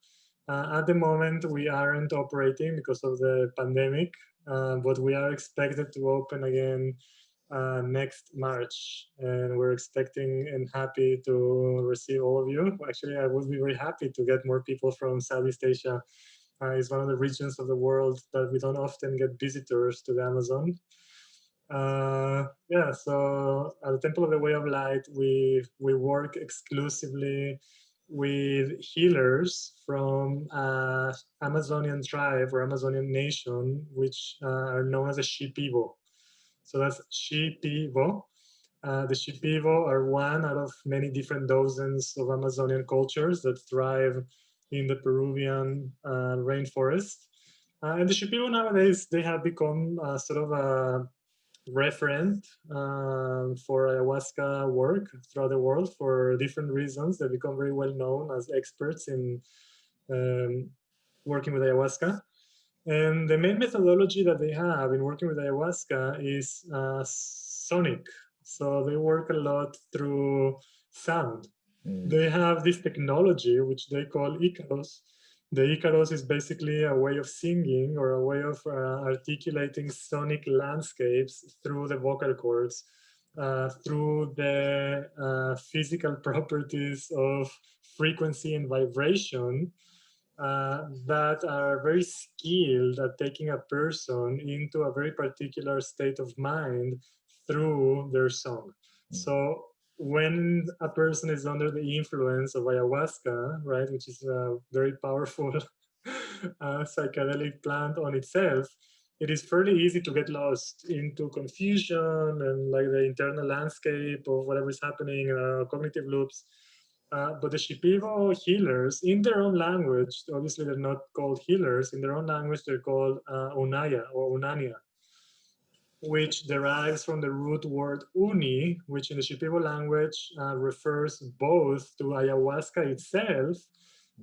At the moment, we aren't operating because of the pandemic, but we are expected to open again next March, and we're expecting and happy to receive all of you. Actually, I would be very happy to get more people from Southeast Asia. It's one of the regions of the world that we don't often get visitors to the Amazon. Yeah, so at the Temple of the Way of Light, we work exclusively with healers from Amazonian tribe or Amazonian nation, which are known as the Shipibo. So that's Shipibo. The Shipibo are one out of many different dozens of Amazonian cultures that thrive in the Peruvian rainforest. And the Shipibo nowadays, they have become sort of a referent for ayahuasca work throughout the world for different reasons. They become very well known as experts in um, working with ayahuasca. And the main methodology that they have in working with ayahuasca is sonic. So they work a lot through sound. Mm. They have this technology which they call Icaros. The Icaros is basically a way of singing or a way of articulating sonic landscapes through the vocal cords, through the physical properties of frequency and vibration that are very skilled at taking a person into a very particular state of mind through their song. So when a person is under the influence of ayahuasca, right, which is a very powerful psychedelic plant on itself, it is fairly easy to get lost into confusion and like the internal landscape of whatever is happening, cognitive loops. But the Shipibo healers, in their own language, obviously they're not called healers, in their own language they're called Unaya or Unania, which derives from the root word uni, which in the Shipibo language refers both to ayahuasca itself,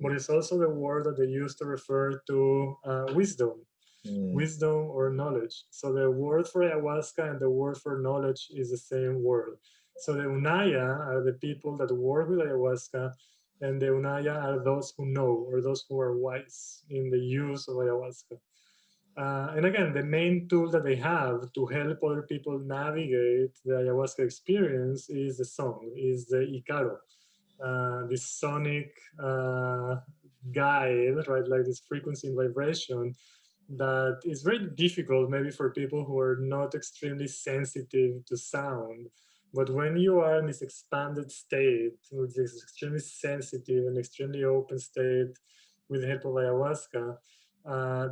but it's also the word that they use to refer to wisdom, Mm. wisdom or knowledge. So the word for ayahuasca and the word for knowledge is the same word. So the Unaya are the people that work with ayahuasca, and the Unaya are those who know or those who are wise in the use of ayahuasca. And again, the main tool that they have to help other people navigate the ayahuasca experience is the song, is the Icaro, this sonic guide, right? Like this frequency and vibration that is very difficult maybe for people who are not extremely sensitive to sound. But when you are in this expanded state, with this extremely sensitive and extremely open state with the help of ayahuasca,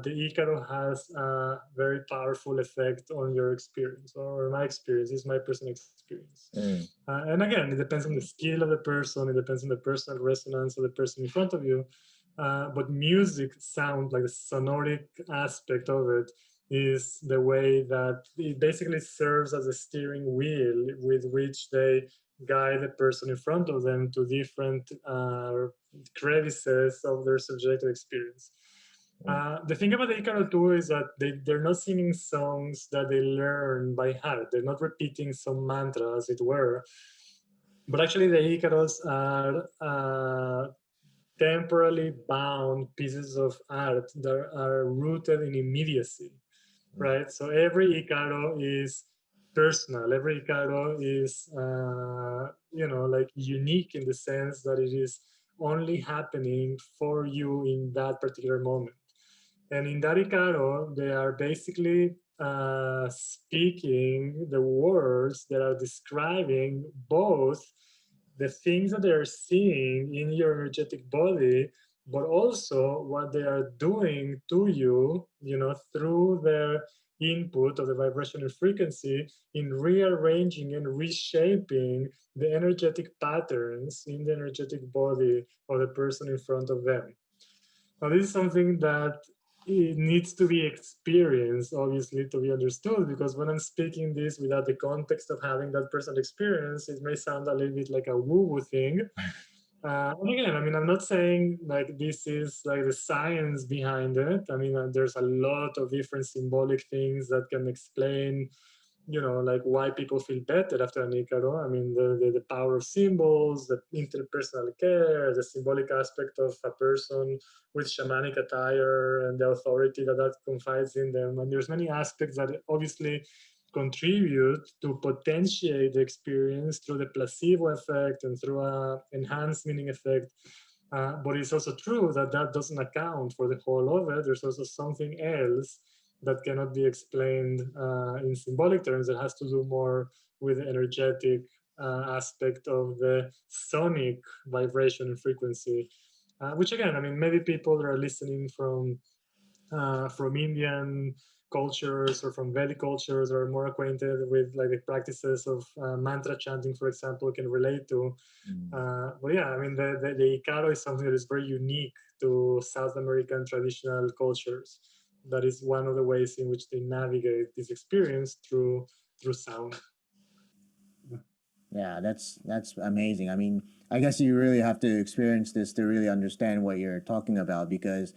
the Icaro has a very powerful effect on your experience, or my experience, is my personal experience. Mm. And again, it depends on the skill of the person, it depends on the personal resonance of the person in front of you. But music, sound, like the sonoric aspect of it, is the way that it basically serves as a steering wheel with which they guide the person in front of them to different crevices of their subjective experience. The thing about the Icaro too is that they're not singing songs that they learn by heart. They're not repeating some mantra, as it were. But actually, the Icaros are temporally bound pieces of art that are rooted in immediacy, right? So every Icaro is personal. Every Icaro is, like unique in the sense that it is only happening for you in that particular moment. And in that Icaro, they are basically speaking the words that are describing both the things that they are seeing in your energetic body, but also what they are doing to you, through their input of the vibrational frequency in rearranging and reshaping the energetic patterns in the energetic body of the person in front of them. Now, this is something that it needs to be experienced, obviously, to be understood, because when I'm speaking this without the context of having that personal experience, it may sound a little bit like a woo-woo thing. And again, I mean, I'm not saying like this is like the science behind it. I mean, there's a lot of different symbolic things that can explain, like why people feel better after an Icaro. I mean, the power of symbols, the interpersonal care, the symbolic aspect of a person with shamanic attire and the authority that confides in them. And there's many aspects that obviously contribute to potentiate the experience through the placebo effect and through a enhanced meaning effect. But it's also true that that doesn't account for the whole of it. There's also something else that cannot be explained in symbolic terms. It has to do more with the energetic aspect of the sonic vibration and frequency, which again, I mean, maybe people that are listening from Indian cultures or from Vedic cultures or more acquainted with like the practices of mantra chanting, for example, can relate to. But yeah, I mean, the Icaro is something that is very unique to South American traditional cultures. That is one of the ways in which they navigate this experience through sound. Yeah, that's amazing. I mean, I guess you really have to experience this to really understand what you're talking about because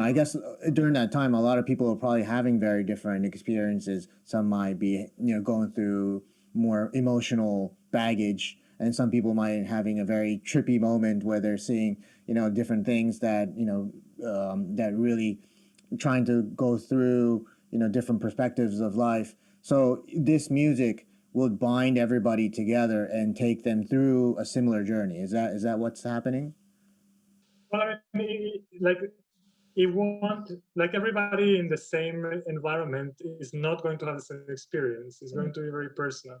I guess during that time, a lot of people are probably having very different experiences. Some might be, going through more emotional baggage, and some people might having a very trippy moment where they're seeing, different things that, that really trying to go through, different perspectives of life. So this music would bind everybody together and take them through a similar journey. Is that what's happening? Well, I mean, like it won't, like everybody in the same environment is not going to have the same experience. It's going to be very personal.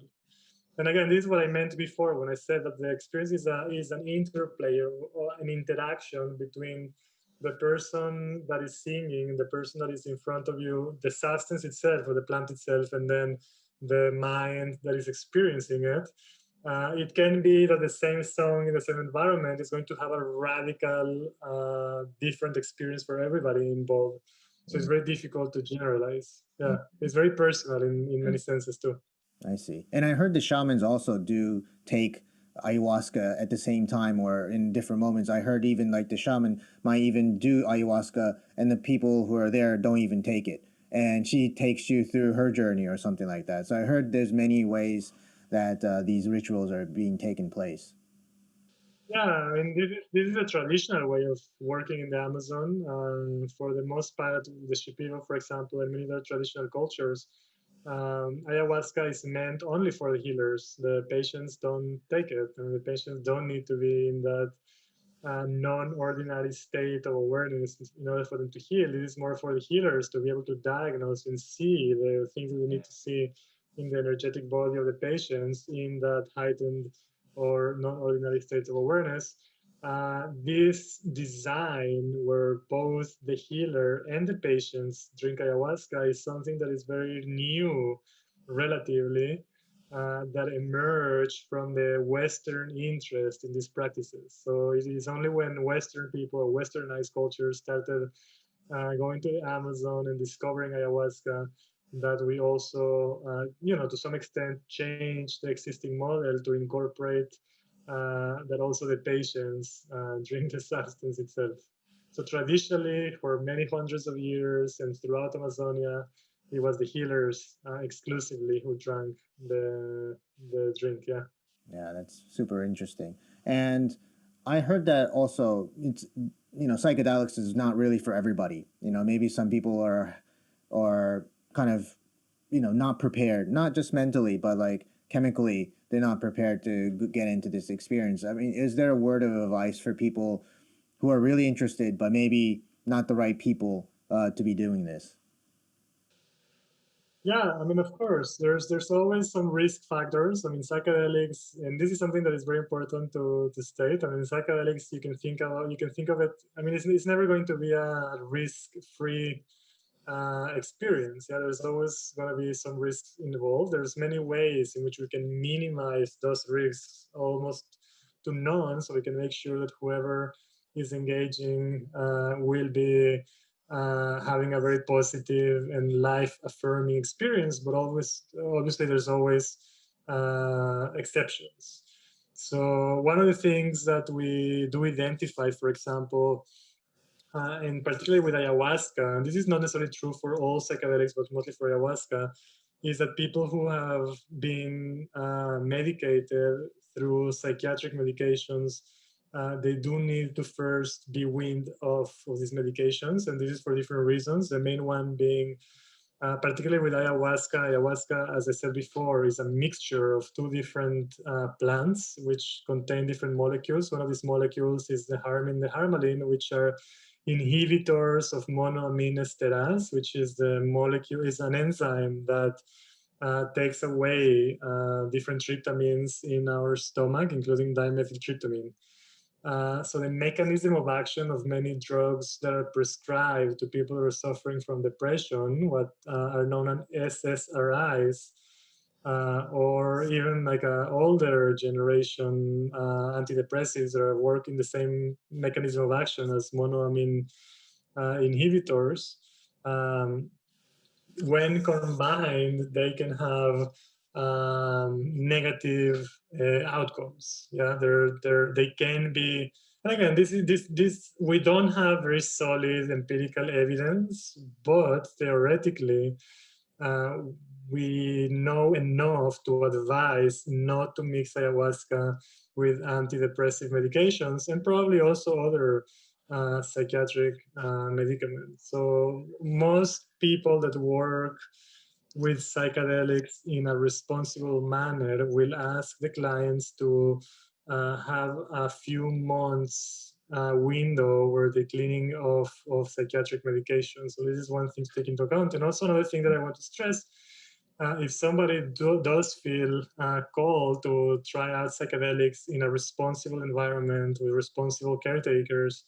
And again, this is what I meant before when I said that the experience is an interplay or an interaction between the person that is singing, the person that is in front of you, the substance itself or the plant itself, and then the mind that is experiencing it. It can be that the same song in the same environment is going to have a radical, different experience for everybody involved. So it's very difficult to generalize. Yeah, it's very personal in many senses too. I see. And I heard the shamans also do take ayahuasca at the same time or in different moments. I heard even like the shaman might even do ayahuasca and the people who are there don't even take it. And she takes you through her journey or something like that. So I heard there's many ways that these rituals are being taken place. Yeah, I mean, this is a traditional way of working in the Amazon. For the most part, the Shipibo, for example, and many other traditional cultures, ayahuasca is meant only for the healers. The patients don't take it, and the patients don't need to be in that non-ordinary state of awareness in order for them to heal. It is more for the healers to be able to diagnose and see the things that they need to see in the energetic body of the patients in that heightened or non-ordinary state of awareness. This design where both the healer and the patients drink ayahuasca is something that is very new relatively, that emerged from the Western interest in these practices. So it is only when Western people or Westernized cultures started going to the Amazon and discovering ayahuasca that we also, to some extent, changed the existing model to incorporate that also the patients drink the substance itself. So traditionally, for many hundreds of years and throughout Amazonia, it was the healers exclusively who drank the drink. Yeah. Yeah, that's super interesting. And I heard that also it's psychedelics is not really for everybody. Maybe some people are kind of not prepared, not just mentally, but like chemically, they're not prepared to get into this experience. I mean, is there a word of advice for people who are really interested, but maybe not the right people to be doing this? Yeah, I mean, of course, there's always some risk factors. I mean, psychedelics, and this is something that is very important to state. I mean, psychedelics, you can think of it. I mean, it's never going to be a risk-free experience. Yeah, there's always going to be some risks involved. There's many ways in which we can minimize those risks almost to none, so we can make sure that whoever is engaging will be having a very positive and life affirming experience. But always, obviously, there's always exceptions. So one of the things that we do identify, for example, and particularly with ayahuasca, and this is not necessarily true for all psychedelics, but mostly for ayahuasca, is that people who have been medicated through psychiatric medications, they do need to first be weaned off of these medications, and this is for different reasons. The main one being, particularly with ayahuasca. Ayahuasca, as I said before, is a mixture of two different plants which contain different molecules. One of these molecules is the harmine, the harmaline, which are inhibitors of monoamine esterase, which is the molecule, is an enzyme that takes away different tryptamines in our stomach, including dimethyltryptamine. So the mechanism of action of many drugs that are prescribed to people who are suffering from depression, what are known as SSRIs, or even like older generation antidepressives that are working the same mechanism of action as monoamine inhibitors. Um, when combined, they can have negative outcomes. Yeah, they can be. And again, this we don't have very solid empirical evidence, but theoretically, uh, we know enough to advise not to mix ayahuasca with antidepressive medications and probably also other psychiatric medicaments. So most people that work with psychedelics in a responsible manner will ask the clients to have a few months window where the cleaning of psychiatric medication. So this is one thing to take into account. And also another thing that I want to stress, if somebody does feel called to try out psychedelics in a responsible environment with responsible caretakers,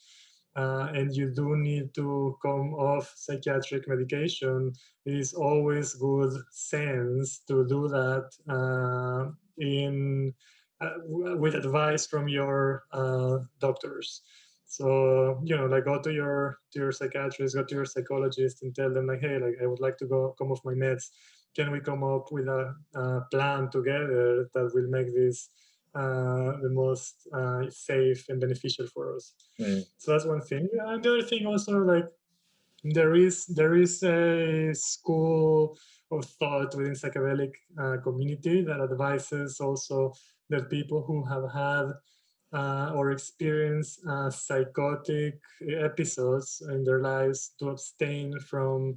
and you do need to come off psychiatric medication, it is always good sense to do that in with advice from your doctors. So like go to your psychiatrist, go to your psychologist, and tell them like, hey, like I would like to go come off my meds. Can we come up with a plan together that will make this the most safe and beneficial for us? Mm. So that's one thing. And the other thing also, like there is a school of thought within psychedelic community that advises also that people who have had or experience psychotic episodes in their lives to abstain from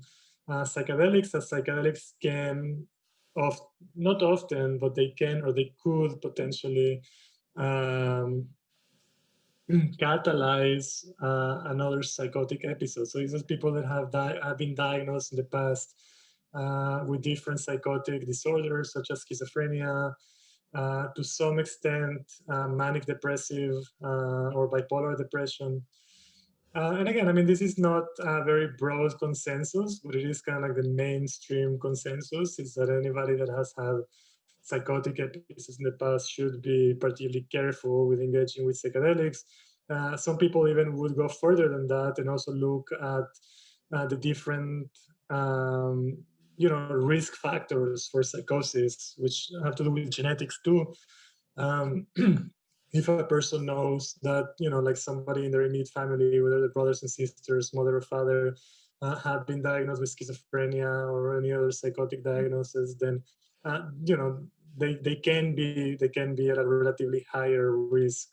psychedelics, as psychedelics can, of, not often, but they can or they could potentially um, catalyze another psychotic episode. So these are people that have been diagnosed in the past with different psychotic disorders such as schizophrenia, to some extent manic depressive or bipolar depression. And again, I mean, this is not a very broad consensus, but it is kind of like the mainstream consensus is that anybody that has had psychotic episodes in the past should be particularly careful with engaging with psychedelics. Some people even would go further than that and also look at the different risk factors for psychosis, which have to do with genetics too. um, if a person knows that, like somebody in their immediate family, whether the brothers and sisters, mother or father, have been diagnosed with schizophrenia or any other psychotic diagnosis, then they can be at a relatively higher risk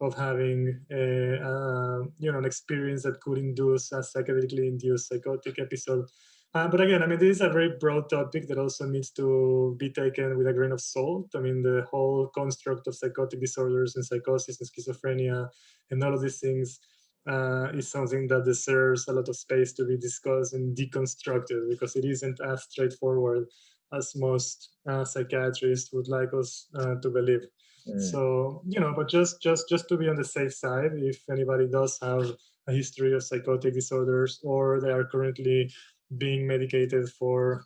of having an experience that could induce a psychedelically induced psychotic episode. But again, I mean, this is a very broad topic that also needs to be taken with a grain of salt. I mean, the whole construct of psychotic disorders and psychosis and schizophrenia and all of these things is something that deserves a lot of space to be discussed and deconstructed, because it isn't as straightforward as most psychiatrists would like us to believe. So, but just to be on the safe side, if anybody does have a history of psychotic disorders, or they are currently being medicated for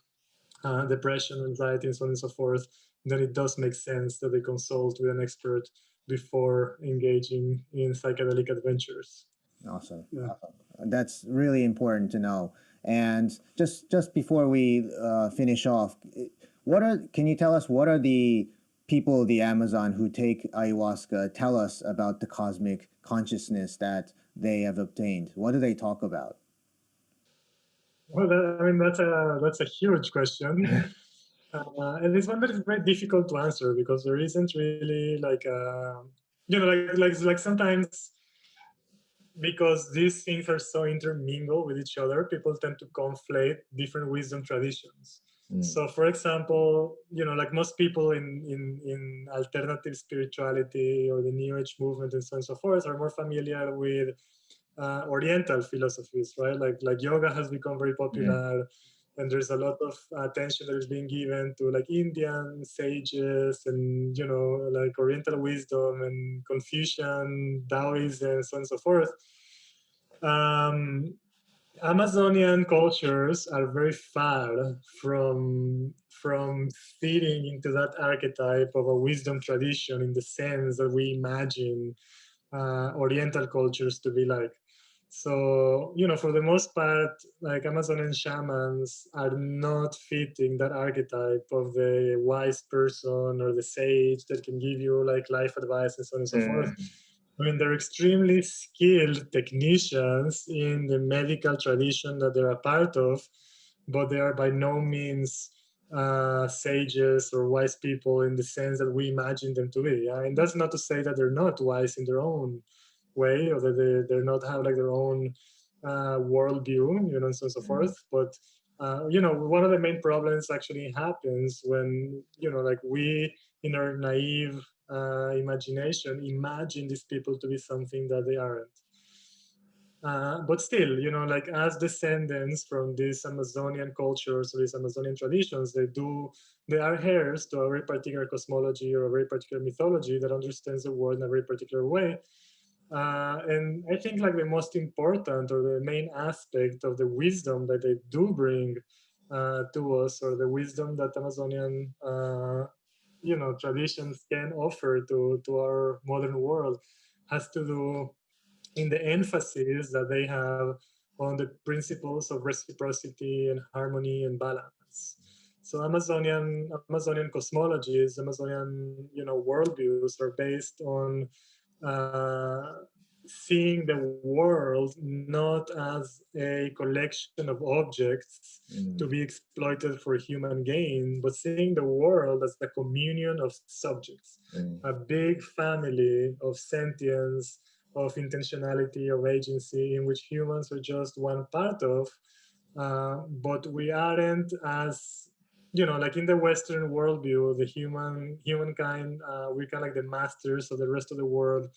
depression, anxiety, and so on and so forth, then it does make sense that they consult with an expert before engaging in psychedelic adventures. Awesome. Yeah. That's really important to know. And just before we finish off, can you tell us what are the people of the Amazon who take ayahuasca tell us about the cosmic consciousness that they have obtained? What do they talk about? Well, I mean, that's a huge question. And it's one that is very difficult to answer, because there isn't really like like sometimes, because these things are so intermingled with each other, people tend to conflate different wisdom traditions. So, for example, like most people in alternative spirituality or the New Age movement and so on and so forth are more familiar with Oriental philosophies, right? Like yoga has become very popular, and there's a lot of attention that is being given to like Indian sages and like Oriental wisdom and Confucian, Taoism, and so on and so forth. Um, Amazonian cultures are very far from fitting into that archetype of a wisdom tradition in the sense that we imagine Oriental cultures to be like. So, for the most part, like Amazonian shamans are not fitting that archetype of the wise person or the sage that can give you like life advice and so on and so forth. I mean, they're extremely skilled technicians in the medical tradition that they're a part of, but they are by no means sages or wise people in the sense that we imagine them to be. And that's not to say that they're not wise in their own way, or that they're not have like their own worldview, and so on and so forth. But one of the main problems actually happens when like we, in our naive imagination, imagine these people to be something that they aren't. But still, like as descendants from these Amazonian cultures or these Amazonian traditions, they are heirs to a very particular cosmology or a very particular mythology that understands the world in a very particular way. And I think like the most important or the main aspect of the wisdom that they do bring to us, or the wisdom that Amazonian traditions can offer to our modern world, has to do in the emphasis that they have on the principles of reciprocity and harmony and balance. So Amazonian cosmologies, Amazonian worldviews are based on uh, seeing the world not as a collection of objects to be exploited for human gain, but seeing the world as a communion of subjects, a big family of sentience, of intentionality, of agency, in which humans are just one part of, but we aren't as, like in the Western worldview, the humankind, we're kind of like the masters of the rest of the world,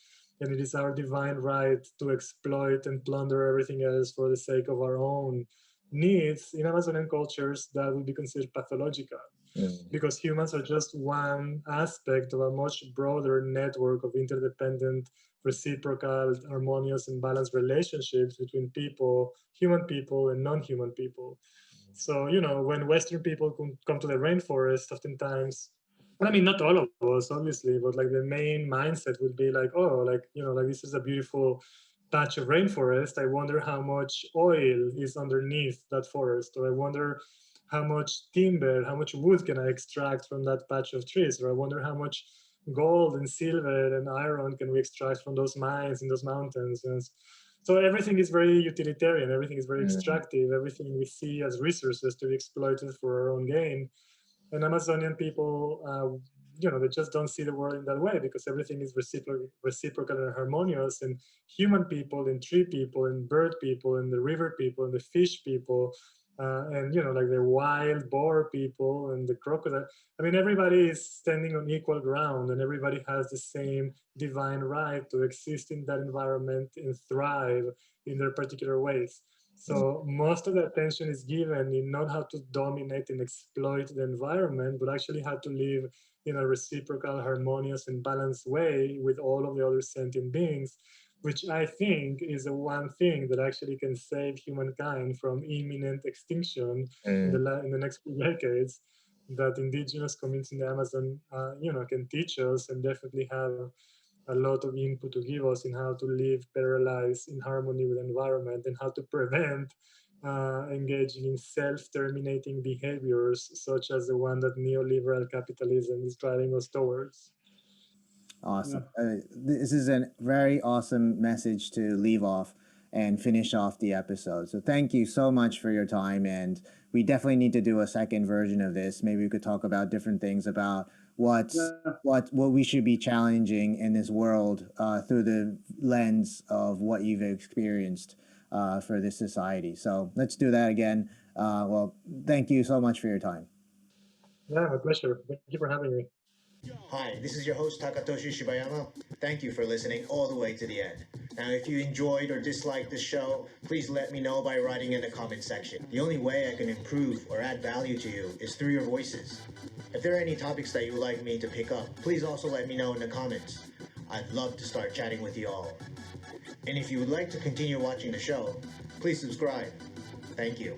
and it is our divine right to exploit and plunder everything else for the sake of our own needs. In Amazonian cultures, that would be considered pathological, because humans are just one aspect of a much broader network of interdependent, reciprocal, harmonious, and balanced relationships between people, human people, and non-human people. So, when Western people come to the rainforest, oftentimes, well, I mean, not all of us, obviously, but like the main mindset would be like, oh, like, like this is a beautiful patch of rainforest. I wonder how much oil is underneath that forest, or I wonder how much timber, how much wood can I extract from that patch of trees, or I wonder how much gold and silver and iron can we extract from those mines in those mountains. And so everything is very utilitarian, everything is very extractive, everything we see as resources to be exploited for our own gain. And Amazonian people, they just don't see the world in that way, because everything is reciprocal and harmonious. And human people, and tree people, and bird people, and the river people, and the fish people, and like the wild boar people and the crocodile. I mean, everybody is standing on equal ground, and everybody has the same divine right to exist in that environment and thrive in their particular ways. So most of the attention is given in not how to dominate and exploit the environment, but actually how to live in a reciprocal, harmonious, and balanced way with all of the other sentient beings, which I think is the one thing that actually can save humankind from imminent extinction in the next few decades. That indigenous communities in the Amazon, can teach us, and definitely have a lot of input to give us in how to live better lives in harmony with the environment, and how to prevent engaging in self-terminating behaviors such as the one that neoliberal capitalism is driving us towards. Awesome. This is a very awesome message to leave off and finish off the episode. So thank you so much for your time, and we definitely need to do a second version of this. Maybe we could talk about different things about what we should be challenging in this world through the lens of what you've experienced for this society. So let's do that again. Well, thank you so much for your time. Yeah, my pleasure. Thank you for having me. Hi, this is your host Takatoshi Shibayama. Thank you for listening all the way to the end. Now, if you enjoyed or disliked this show, please let me know by writing in the comment section. The only way I can improve or add value to you is through your voices. If there are any topics that you would like me to pick up, please also let me know in the comments. I'd love to start chatting with you all. And if you would like to continue watching the show, please subscribe. Thank you.